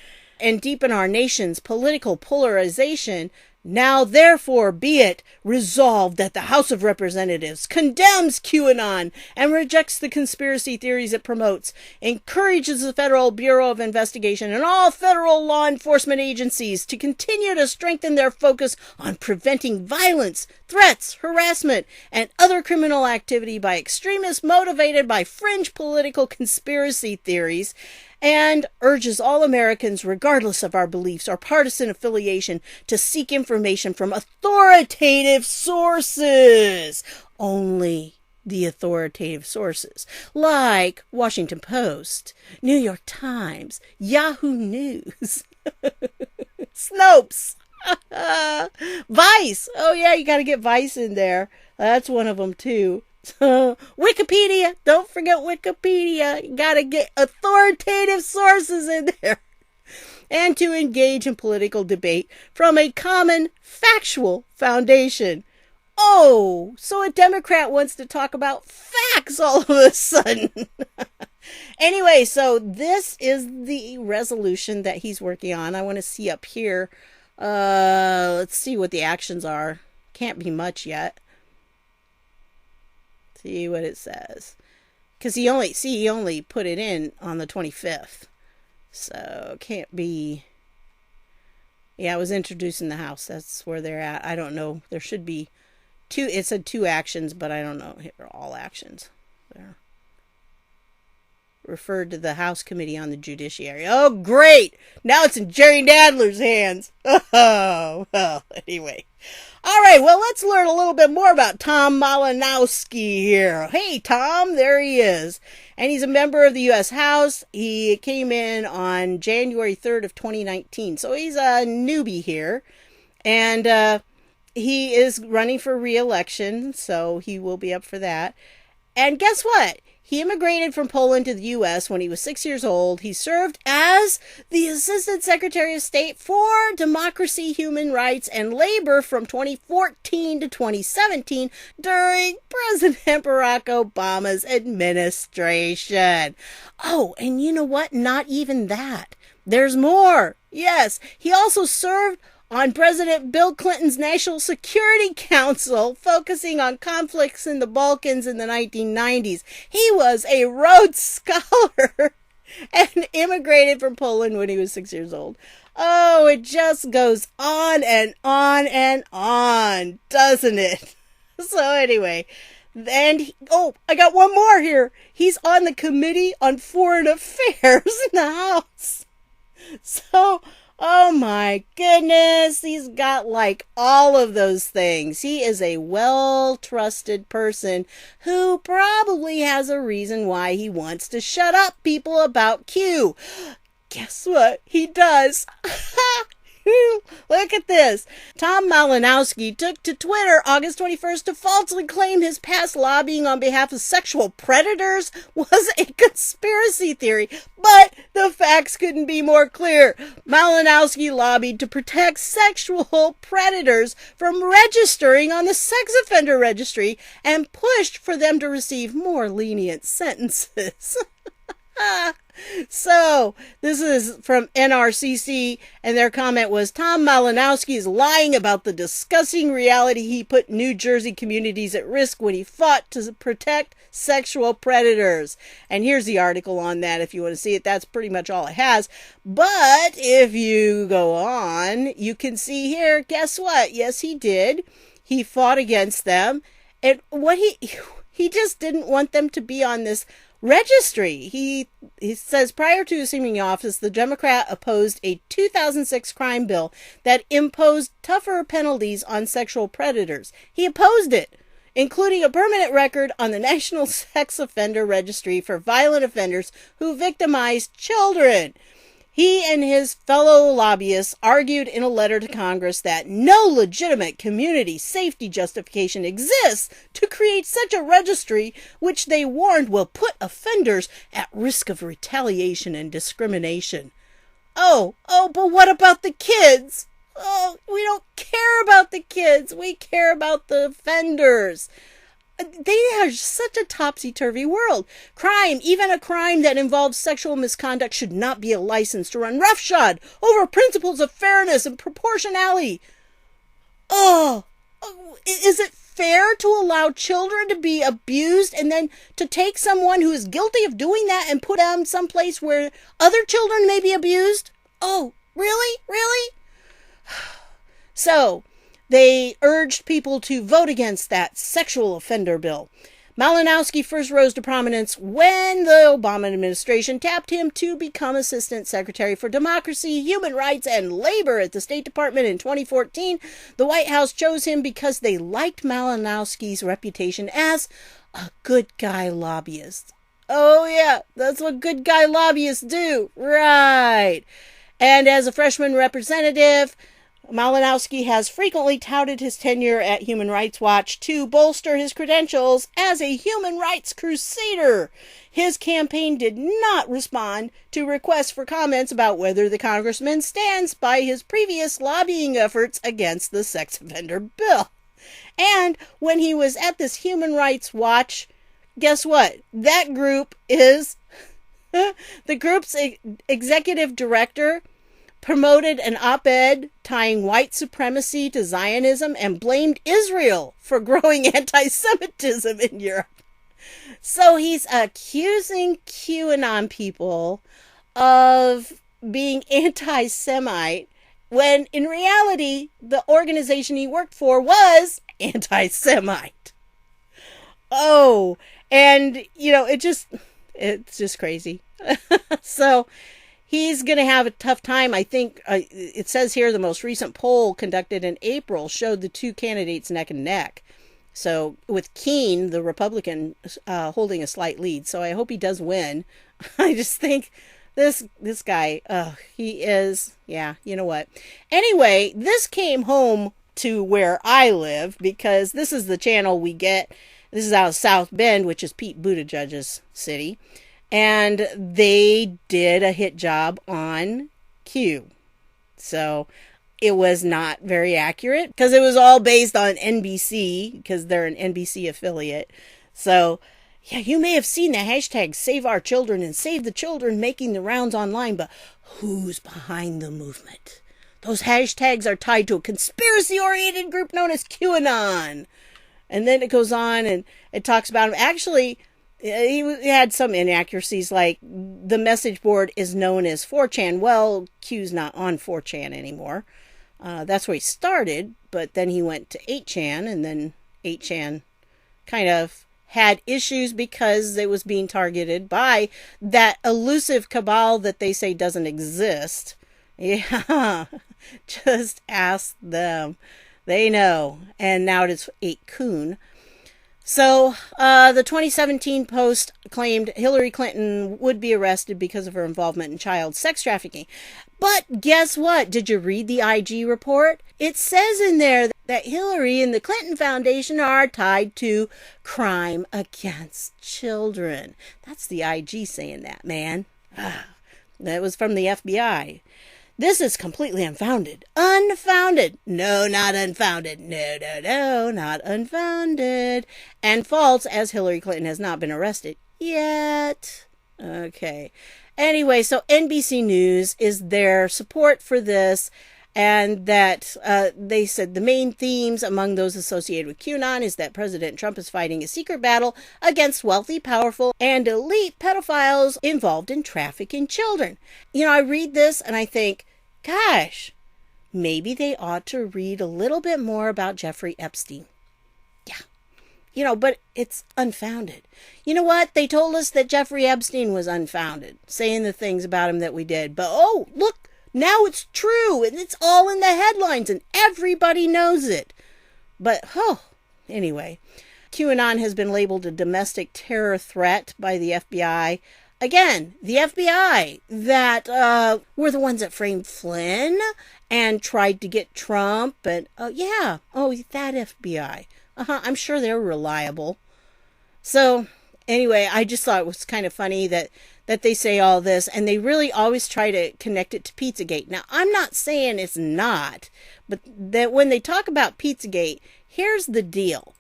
and deepen our nation's political polarization. Now, therefore, be it resolved that the House of Representatives condemns QAnon and rejects the conspiracy theories it promotes, encourages the Federal Bureau of Investigation and all federal law enforcement agencies to continue to strengthen their focus on preventing violence, threats, harassment, and other criminal activity by extremists motivated by fringe political conspiracy theories, and urges all Americans, regardless of our beliefs or partisan affiliation, to seek information from authoritative sources. Only the authoritative sources, like Washington Post, New York Times, Yahoo News, Snopes, Vice. Oh yeah, you got to get Vice in there. That's one of them too. Wikipedia, don't forget Wikipedia. You gotta get authoritative sources in there. and to engage in political debate from a common factual foundation. Oh, so a Democrat wants to talk about facts all of a sudden. Anyway, so this is the resolution that he's working on. I want to see up here. Let's see what the actions are. Can't be much yet. See what it says. Because he only put it in on the 25th. So can't be. Yeah, it was introduced in the House. That's where they're at. I don't know. There should be two. It said 2 actions, but I don't know. Here are all actions. There. Referred to the House Committee on the Judiciary. Oh, great! Now it's in Jerry Nadler's hands. Oh, well, anyway. All right, well, let's learn a little bit more about Tom Malinowski here. Hey, Tom, there he is. And he's a member of the U.S. House. He came in on January 3rd of 2019. So he's a newbie here. And he is running for re-election, so he will be up for that. And guess what? He immigrated from Poland to the U.S. when he was 6 years old. He served as the Assistant Secretary of State for Democracy, Human Rights, and Labor from 2014 to 2017 during President Barack Obama's administration. Oh, and you know what? Not even that. There's more. Yes, he also served on President Bill Clinton's National Security Council, focusing on conflicts in the Balkans in the 1990s. He was a Rhodes Scholar and immigrated from Poland when he was 6 years old. Oh, it just goes on and on and on, doesn't it? So anyway, I got one more here. He's on the Committee on Foreign Affairs in the House. So, oh my goodness, he's got like all of those things. He is a well-trusted person who probably has a reason why he wants to shut up people about Q. Guess what? He does. Look at this. Tom Malinowski took to Twitter August 21st to falsely claim his past lobbying on behalf of sexual predators was a conspiracy theory, but the facts couldn't be more clear. Malinowski lobbied to protect sexual predators from registering on the sex offender registry and pushed for them to receive more lenient sentences. So, this is from NRCC, and their comment was, Tom Malinowski is lying about the disgusting reality he put New Jersey communities at risk when he fought to protect sexual predators. And here's the article on that if you want to see it. That's pretty much all it has. But if you go on, you can see here, guess what? Yes, he did. He fought against them. And what he just didn't want them to be on this registry. He says prior to assuming office, the Democrat opposed a 2006 crime bill that imposed tougher penalties on sexual predators. He opposed it, including a permanent record on the National Sex Offender Registry for violent offenders who victimized children. He and his fellow lobbyists argued in a letter to Congress that no legitimate community safety justification exists to create such a registry, which they warned will put offenders at risk of retaliation and discrimination. Oh, but what about the kids? Oh, we don't care about the kids. We care about the offenders. They are such a topsy-turvy world. Crime, even a crime that involves sexual misconduct, should not be a license to run roughshod over principles of fairness and proportionality. Oh, is it fair to allow children to be abused and then to take someone who is guilty of doing that and put them someplace where other children may be abused? Oh, really? Really? So, they urged people to vote against that sexual offender bill. Malinowski first rose to prominence when the Obama administration tapped him to become Assistant Secretary for Democracy, Human Rights, and Labor at the State Department in 2014. The White House chose him because they liked Malinowski's reputation as a good guy lobbyist. Oh yeah, that's what good guy lobbyists do. Right. And as a freshman representative, Malinowski has frequently touted his tenure at Human Rights Watch to bolster his credentials as a human rights crusader. His campaign did not respond to requests for comments about whether the congressman stands by his previous lobbying efforts against the sex offender bill. And when he was at this Human Rights Watch, guess what? That group is the group's executive director promoted an op-ed tying white supremacy to Zionism and blamed Israel for growing anti-Semitism in Europe. So he's accusing QAnon people of being anti-Semite when in reality the organization he worked for was anti-Semite. Oh, and it's just crazy. So he's going to have a tough time. I think it says here the most recent poll conducted in April showed the two candidates neck and neck. So with Keene, the Republican, holding a slight lead. So I hope he does win. I just think this guy, he is, yeah, you know what. Anyway, this came home to where I live because this is the channel we get. This is out of South Bend, which is Pete Buttigieg's city. And they did a hit job on Q. So it was not very accurate because it was all based on NBC because they're an NBC affiliate. So, yeah, you may have seen the hashtag Save Our Children and Save the Children making the rounds online, but who's behind the movement? Those hashtags are tied to a conspiracy-oriented group known as QAnon. And then it goes on and it talks about him. Actually, he had some inaccuracies, like the message board is known as 4chan. Well, Q's not on 4chan anymore. That's where he started, but then he went to 8chan, and then 8chan kind of had issues because it was being targeted by that elusive cabal that they say doesn't exist. Yeah, just ask them. They know. And now it is 8kun. So, the 2017 Post claimed Hillary Clinton would be arrested because of her involvement in child sex trafficking. But guess what? Did you read the IG report? It says in there that Hillary and the Clinton Foundation are tied to crime against children. That's the IG saying that, man. That was from the FBI. This is completely unfounded. Unfounded. No, not unfounded. No, not unfounded. And false, as Hillary Clinton has not been arrested yet. Okay. Anyway, so NBC News is their support for this, and that they said the main themes among those associated with QAnon is that President Trump is fighting a secret battle against wealthy, powerful, and elite pedophiles involved in trafficking children. You know, I read this and I think, gosh, maybe they ought to read a little bit more about Jeffrey Epstein. Yeah. You know, but it's unfounded. You know what? They told us that Jeffrey Epstein was unfounded, saying the things about him that we did. But, oh, look, now it's true, and it's all in the headlines, and everybody knows it. But, anyway, QAnon has been labeled a domestic terror threat by the FBI. Again, the FBI that were the ones that framed Flynn and tried to get Trump. And, that FBI. I'm sure they're reliable. So, anyway, I just thought it was kind of funny that they say all this, and they really always try to connect it to Pizzagate. Now, I'm not saying it's not, but that when they talk about Pizzagate, here's the deal,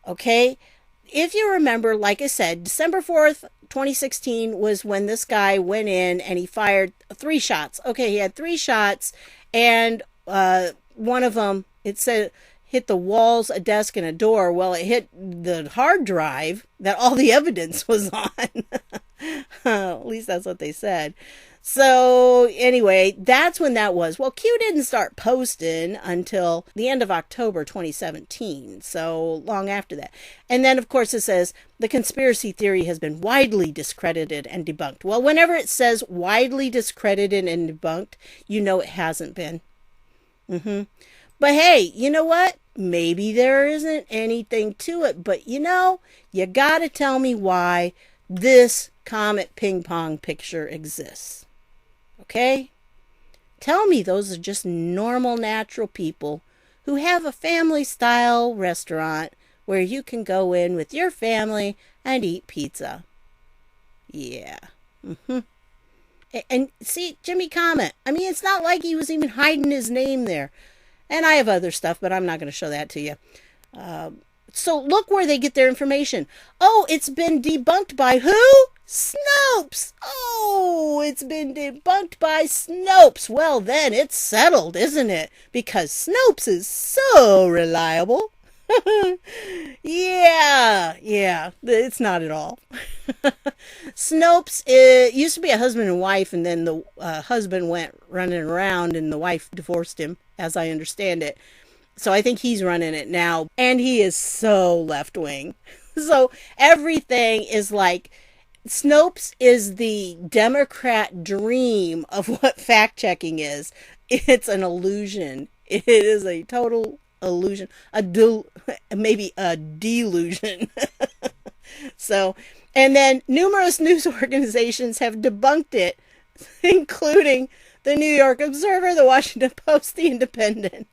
okay? If you remember, like I said, December 4th, 2016 was when this guy went in and he fired 3 shots. Okay, he had 3 shots, and one of them, it said, hit the walls, a desk, and a door. Well, it hit the hard drive that all the evidence was on. At least that's what they said. So anyway, that's when that was. Well, Q didn't start posting until the end of October 2017, so long after that. And then, of course, it says the conspiracy theory has been widely discredited and debunked. Well, whenever it says widely discredited and debunked, you know it hasn't been. But hey, you know what? Maybe there isn't anything to it, but you know, you gotta tell me why this comet ping pong picture exists. Okay? Tell me those are just normal, natural people who have a family-style restaurant where you can go in with your family and eat pizza. Yeah. And see, Jimmy comment. I mean, it's not like he was even hiding his name there. And I have other stuff, but I'm not going to show that to you. So look where they get their information. Oh, it's been debunked by who? Snopes. Oh, it's been debunked by Snopes. Well, then it's settled, isn't it? Because Snopes is so reliable. Yeah, it's not at all. Snopes used to be a husband and wife, and then the husband went running around and the wife divorced him, as I understand it. So I think he's running it now, and he is so left-wing. So everything is like, Snopes is the Democrat dream of what fact-checking is. It's an illusion. It is a total illusion, maybe a delusion. So, and then numerous news organizations have debunked it, including the New York Observer, the Washington Post, the Independent,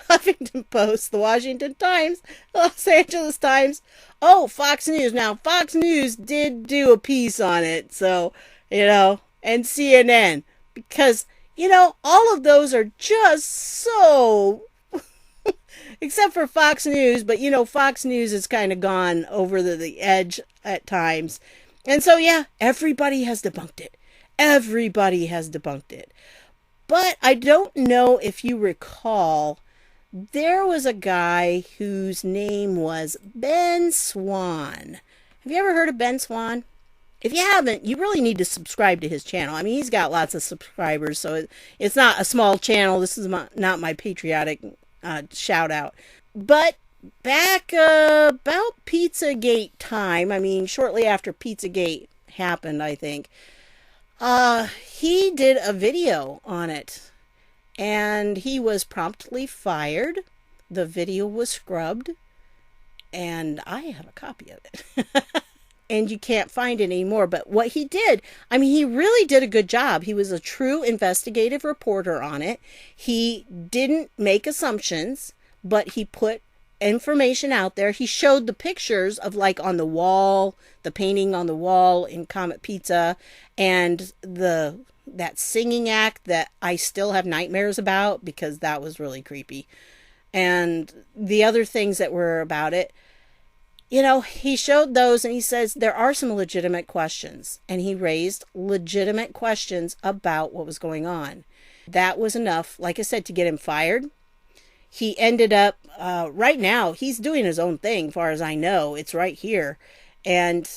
Huffington Post, the Washington Times, the Los Angeles Times. Oh, Fox News. Now, Fox News did do a piece on it, so, and CNN, because, all of those are just so, except for Fox News, but, Fox News has kind of gone over the edge at times. And so, yeah, everybody has debunked it. Everybody has debunked it. But I don't know if you recall, there was a guy whose name was Ben Swann. Have you ever heard of Ben Swann? If you haven't, you really need to subscribe to his channel. I mean, he's got lots of subscribers, so it's not a small channel. This is not my patriotic shout out. But back about Pizzagate time, I mean, shortly after Pizzagate happened, I think, he did a video on it, and he was promptly fired. The video was scrubbed, and I have a copy of it. And you can't find it anymore. But what he did, I mean, he really did a good job. He was a true investigative reporter on it. He didn't make assumptions, but he put information out there. He showed the pictures of, like, on the wall, the painting on the wall in Comet Pizza, and that singing act that I still have nightmares about because that was really creepy, and the other things that were about it. He showed those, and he says there are some legitimate questions, and he raised legitimate questions about what was going on. That was enough, like I said, to get him fired. He ended up, right now, he's doing his own thing, far as I know. It's right here. And,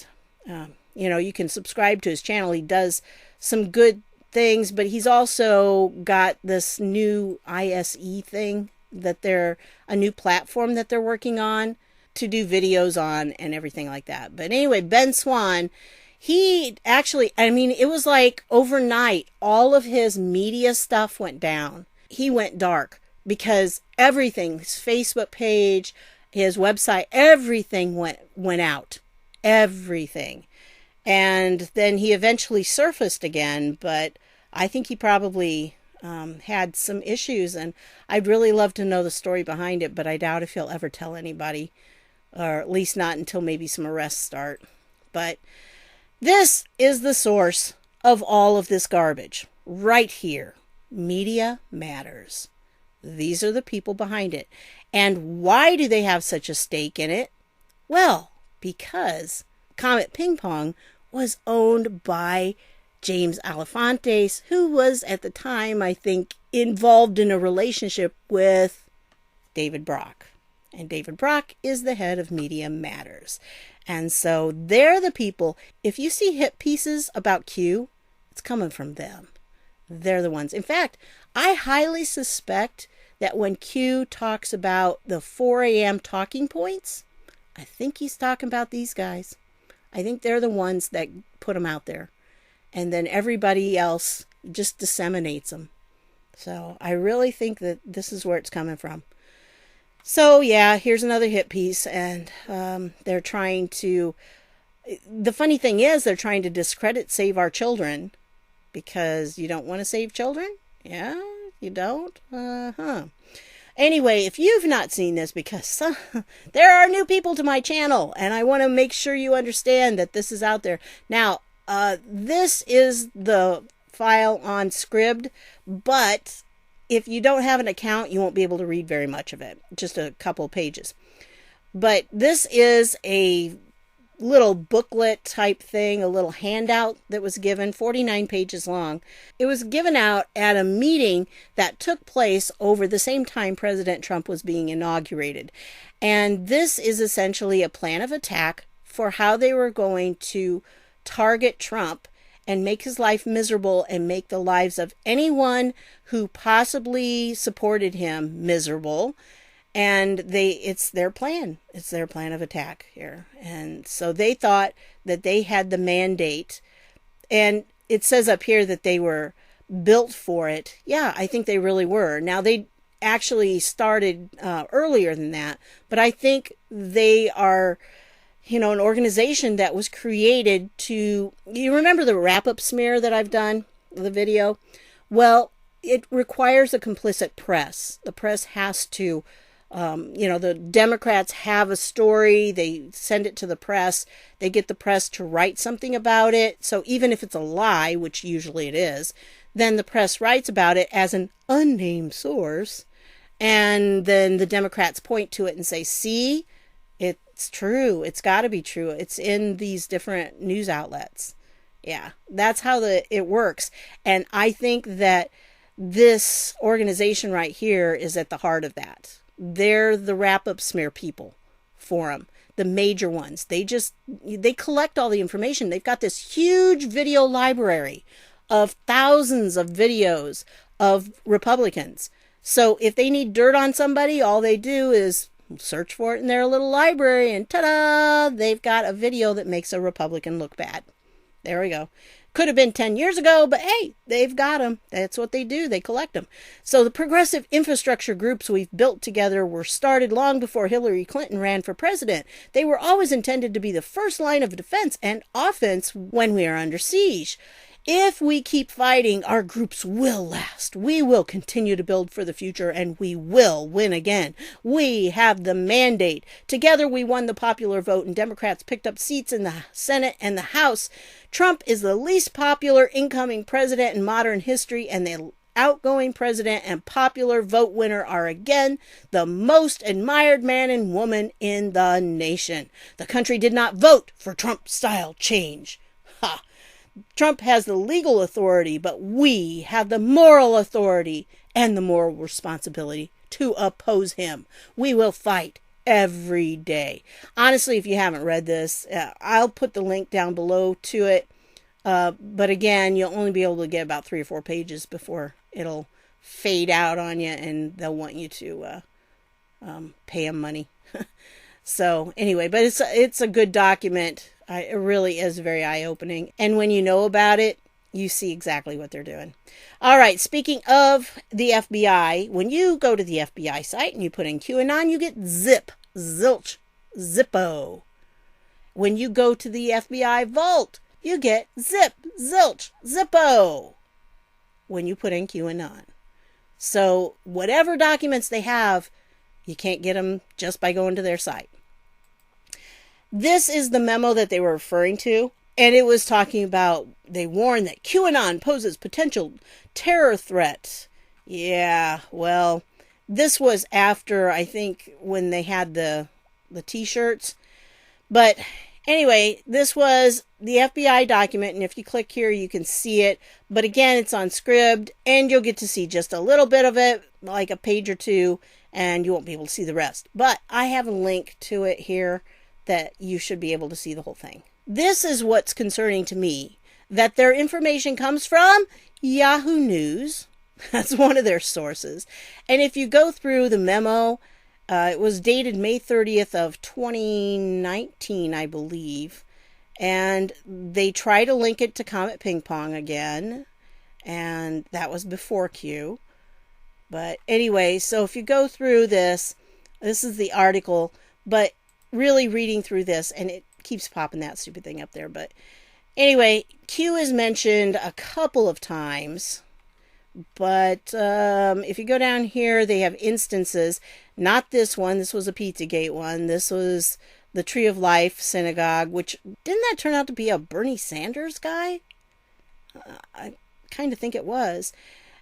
you can subscribe to his channel. He does some good things, but he's also got this new ISE thing that a new platform that they're working on to do videos on and everything like that. But anyway, Ben Swann, he actually, I mean, it was like overnight, all of his media stuff went down. He went dark because everything, his Facebook page, his website, everything went out. Everything. And then he eventually surfaced again, but I think he probably had some issues, and I'd really love to know the story behind it, but I doubt if he'll ever tell anybody, or at least not until maybe some arrests start. But this is the source of all of this garbage, right here. Media matters. These are the people behind it. And why do they have such a stake in it? Well, because Comet Ping Pong was owned by James Alefantes, who was at the time, I think, involved in a relationship with David Brock. And David Brock is the head of Media Matters. And so they're the people. If you see hit pieces about Q, it's coming from them. They're the ones. In fact, I highly suspect that when Q talks about the 4 a.m. talking points, I think he's talking about these guys. I think they're the ones that put them out there. And then everybody else just disseminates them. So I really think that this is where it's coming from. So yeah, here's another hit piece, and they're trying to, the funny thing is, they're trying to discredit Save Our Children, because you don't want to save children? Yeah, you don't? Uh-huh. Anyway, if you've not seen this, because there are new people to my channel, and I want to make sure you understand that this is out there. Now, this is the file on Scribd, but if you don't have an account, you won't be able to read very much of it. Just a couple pages. But this is a little booklet type thing, a little handout that was given, 49 pages long. It was given out at a meeting that took place over the same time President Trump was being inaugurated. And this is essentially a plan of attack for how they were going to target Trump and make his life miserable and make the lives of anyone who possibly supported him miserable. And it's their plan. It's their plan of attack here. And so they thought that they had the mandate. And it says up here that they were built for it. Yeah, I think they really were. Now, they actually started earlier than that. But I think they are, an organization that was created to... You remember the wrap-up smear that I've done, the video? Well, it requires a complicit press. The press has to... the Democrats have a story, they send it to the press, they get the press to write something about it. So even if it's a lie, which usually it is, then the press writes about it as an unnamed source. And then the Democrats point to it and say, see, it's true. It's got to be true. It's in these different news outlets. Yeah, that's how it works. And I think that this organization right here is at the heart of that. They're the wrap-up smear people for them, the major ones. They collect all the information. They've got this huge video library of thousands of videos of Republicans. So if they need dirt on somebody, all they do is search for it in their little library, and ta-da, they've got a video that makes a Republican look bad. There we go. Could have been 10 years ago, but hey, they've got them. That's what they do. They collect them. So the progressive infrastructure groups we've built together were started long before Hillary Clinton ran for president. They were always intended to be the first line of defense and offense when we are under siege. If we keep fighting, our groups will last. We will continue to build for the future, and we will win again. We have the mandate. Together we won the popular vote, and Democrats picked up seats in the Senate and the House. Trump is the least popular incoming president in modern history, and the outgoing president and popular vote winner are again the most admired man and woman in the nation. The country did not vote for Trump-style change. Ha! Trump has the legal authority, but we have the moral authority and the moral responsibility to oppose him. We will fight every day. Honestly, if you haven't read this, I'll put the link down below to it. But again, you'll only be able to get about 3 or 4 pages before it'll fade out on you, and they'll want you to pay them money. So anyway, but it's a good document. It really is very eye-opening. And when you know about it, you see exactly what they're doing. All right, speaking of the FBI, when you go to the FBI site and you put in QAnon, you get zip, zilch, zippo. When you go to the FBI vault, you get zip, zilch, zippo when you put in QAnon. So whatever documents they have, you can't get them just by going to their site. This is the memo that they were referring to, and it was talking about, they warn that QAnon poses potential terror threat. Yeah, well, this was after, I think, when they had the t-shirts. But anyway, this was the FBI document, and if you click here, you can see it. But again, it's on Scribd, and you'll get to see just a little bit of it, like a page or two, and you won't be able to see the rest. But I have a link to it here that you should be able to see the whole thing. This is what's concerning to me, that their information comes from Yahoo News. That's one of their sources. And if you go through the memo, it was dated May 30th of 2019, I believe. And they try to link it to Comet Ping Pong again. And that was before Q. But anyway, so if you go through this is the article. But really reading through this, and it keeps popping that stupid thing up there. But anyway, Q is mentioned a couple of times. But if you go down here, they have instances. Not this one. This was a Pizzagate one. This was the Tree of Life Synagogue, which didn't that turn out to be a Bernie Sanders guy? I kind of think it was.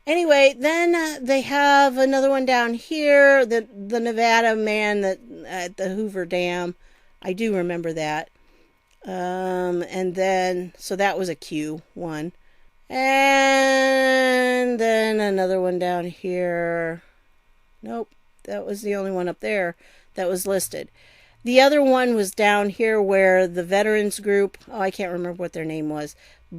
Anyway, then they have another one down here, the Nevada man that at the Hoover Dam. I do remember that. And then, so that was a Q one. And then another one down here. Nope, that was the only one up there that was listed. The other one was down here where the veterans group, I can't remember what their name was,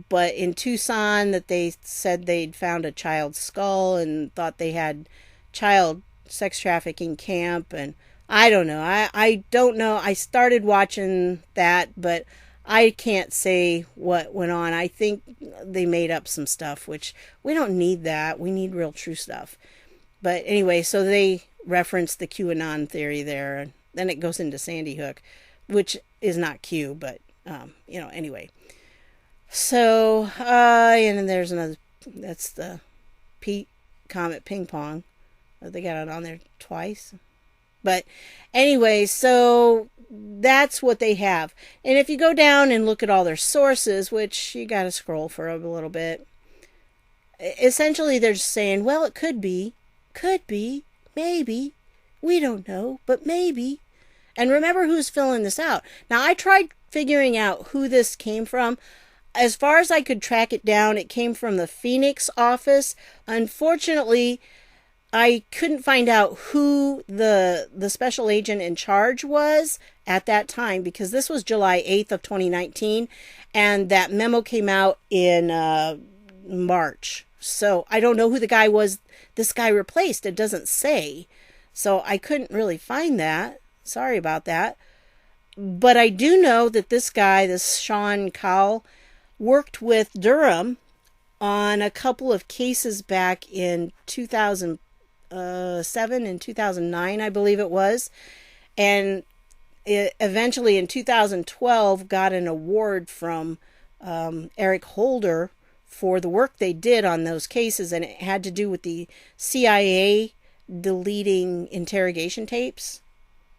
but in Tucson that they said they'd found a child's skull and thought they had child sex trafficking camp. And I don't know. I don't know. I started watching that, but I can't say what went on. I think they made up some stuff, which we don't need that. We need real true stuff. But anyway, so they reference the QAnon theory there. And then it goes into Sandy Hook, which is not Q, but, anyway. So, and then there's another, that's the Pete Comet Ping Pong. They got it on there twice. But anyway, so that's what they have. And if you go down and look at all their sources, which you got to scroll for a little bit, essentially they're just saying, well, it could be, maybe, we don't know, but maybe. And remember who's filling this out. Now, I tried figuring out who this came from. As far as I could track it down, it came from the Phoenix office. Unfortunately, I couldn't find out who the special agent in charge was at that time, because this was July 8th of 2019, and that memo came out in March. So I don't know who the guy was this guy replaced. It doesn't say. So I couldn't really find that. Sorry about that. But I do know that this guy, this Sean Cowell, worked with Durham on a couple of cases back in 2007 and 2009, I believe it was. And it eventually in 2012 got an award from Eric Holder for the work they did on those cases. And it had to do with the CIA deleting interrogation tapes.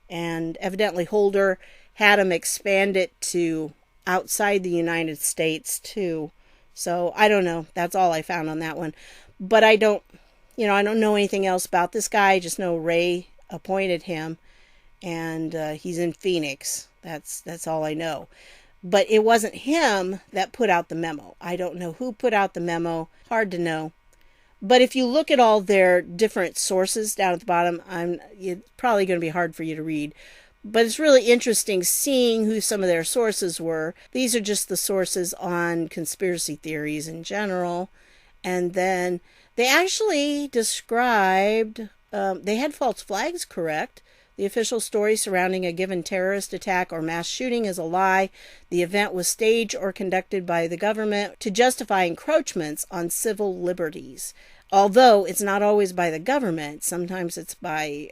And evidently Holder had him expand it to outside the United States too. So I don't know. That's all I found on that one. But I don't know anything else about this guy. I just know Ray appointed him, and he's in Phoenix. That's all I know. But it wasn't him that put out the memo. I don't know who put out the memo. Hard to know. But if you look at all their different sources down at the bottom, it's probably going to be hard for you to read. But it's really interesting seeing who some of their sources were. These are just the sources on conspiracy theories in general. And then they actually described, they had false flags correct. The official story surrounding a given terrorist attack or mass shooting is a lie. The event was staged or conducted by the government to justify encroachments on civil liberties. Although it's not always by the government, sometimes it's by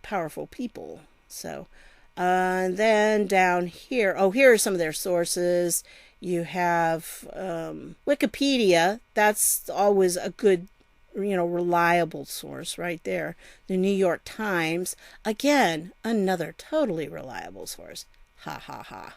powerful people. So, and then down here, here are some of their sources. You have Wikipedia. That's always a good, reliable source right there. The New York Times, again, another totally reliable source. Ha ha ha.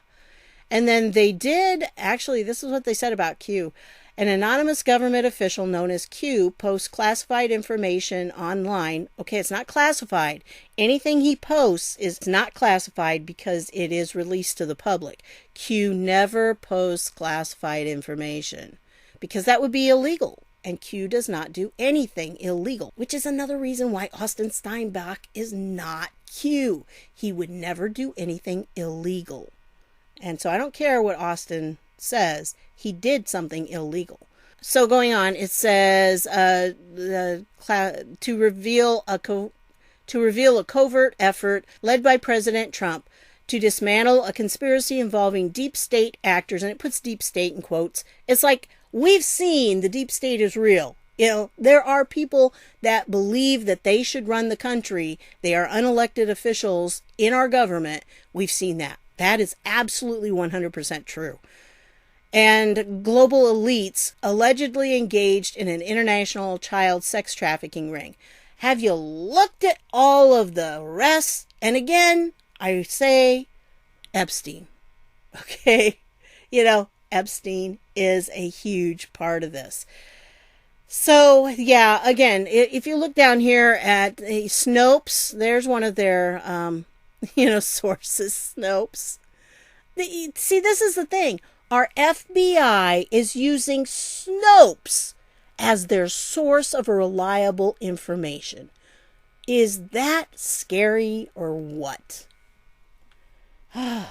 And then they did, actually, this is what they said about Q. An anonymous government official known as Q posts classified information online. Okay, it's not classified. Anything he posts is not classified because it is released to the public. Q never posts classified information because that would be illegal. And Q does not do anything illegal, which is another reason why Austin Steinbach is not Q. He would never do anything illegal. And so I don't care what Austin says, he did something illegal. So going on, it says to reveal a covert effort led by President Trump to dismantle a conspiracy involving deep state actors, and it puts deep state in quotes. It's like, we've seen the deep state is real. There are people that believe that they should run the country. They are unelected officials in our government. We've seen that. That is absolutely 100% true. and global elites allegedly engaged in an international child sex trafficking ring. Have you looked at all of the rest? And again, I say Epstein. Okay? Epstein is a huge part of this. So, yeah, again, if you look down here at Snopes, there's one of their, sources, Snopes. See, this is the thing. Our FBI is using Snopes as their source of reliable information. Is that scary or what? I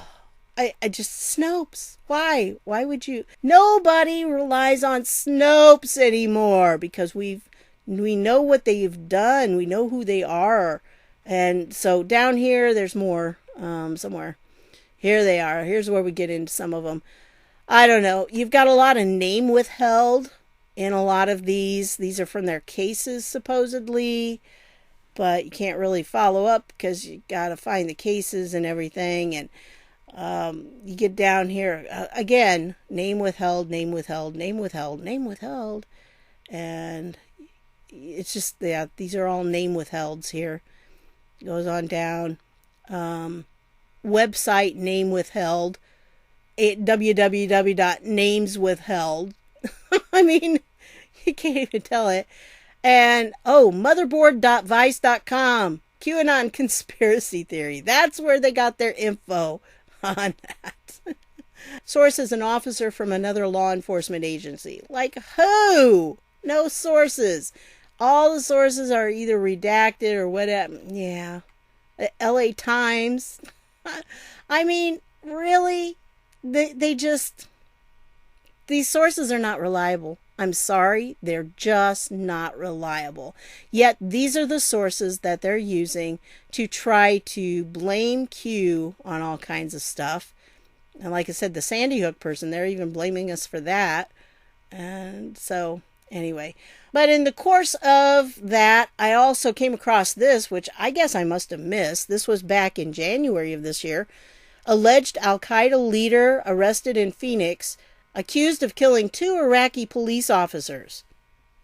just, Snopes. Why? Why would you? Nobody relies on Snopes anymore because we know what they've done. We know who they are. And so down here, there's more somewhere. Here they are. Here's where we get into some of them. I don't know. You've got a lot of name withheld in a lot of these. These are from their cases, supposedly. But you can't really follow up because you got to find the cases and everything. And you get down here, again, name withheld, name withheld, name withheld, name withheld. And it's just, yeah, these are all name withhelds here. Goes on down. Website name withheld. www.nameswithheld. I mean, you can't even tell it. And, motherboard.vice.com. QAnon conspiracy theory. That's where they got their info on that. Source is an officer from another law enforcement agency. Like who? No sources. All the sources are either redacted or whatever. Yeah. LA Times. I mean, really? They just... These sources are not reliable. I'm sorry, they're just not reliable. Yet these are the sources that they're using to try to blame Q on all kinds of stuff. And like I said, the Sandy Hook person, they're even blaming us for that. And so, anyway. But in the course of that, I also came across this, which I guess I must have missed. This was back in January of this year. Alleged Al-Qaeda leader arrested in Phoenix, accused of killing 2 Iraqi police officers.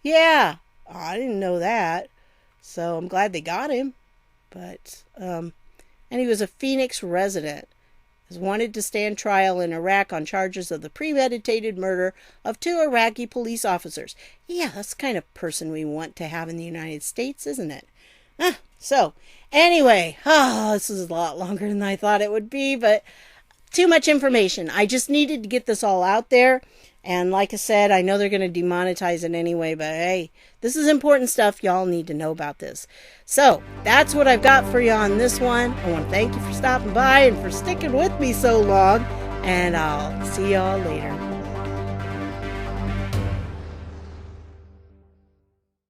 Yeah, I didn't know that. So I'm glad they got him. But, and he was a Phoenix resident. Is wanted to stand trial in Iraq on charges of the premeditated murder of 2 Iraqi police officers. Yeah, that's the kind of person we want to have in the United States, isn't it? So, anyway, this is a lot longer than I thought it would be, but too much information. I just needed to get this all out there. And like I said, I know they're going to demonetize it anyway, but hey, this is important stuff. Y'all need to know about this. So that's what I've got for you on this one. I want to thank you for stopping by and for sticking with me so long. And I'll see y'all later.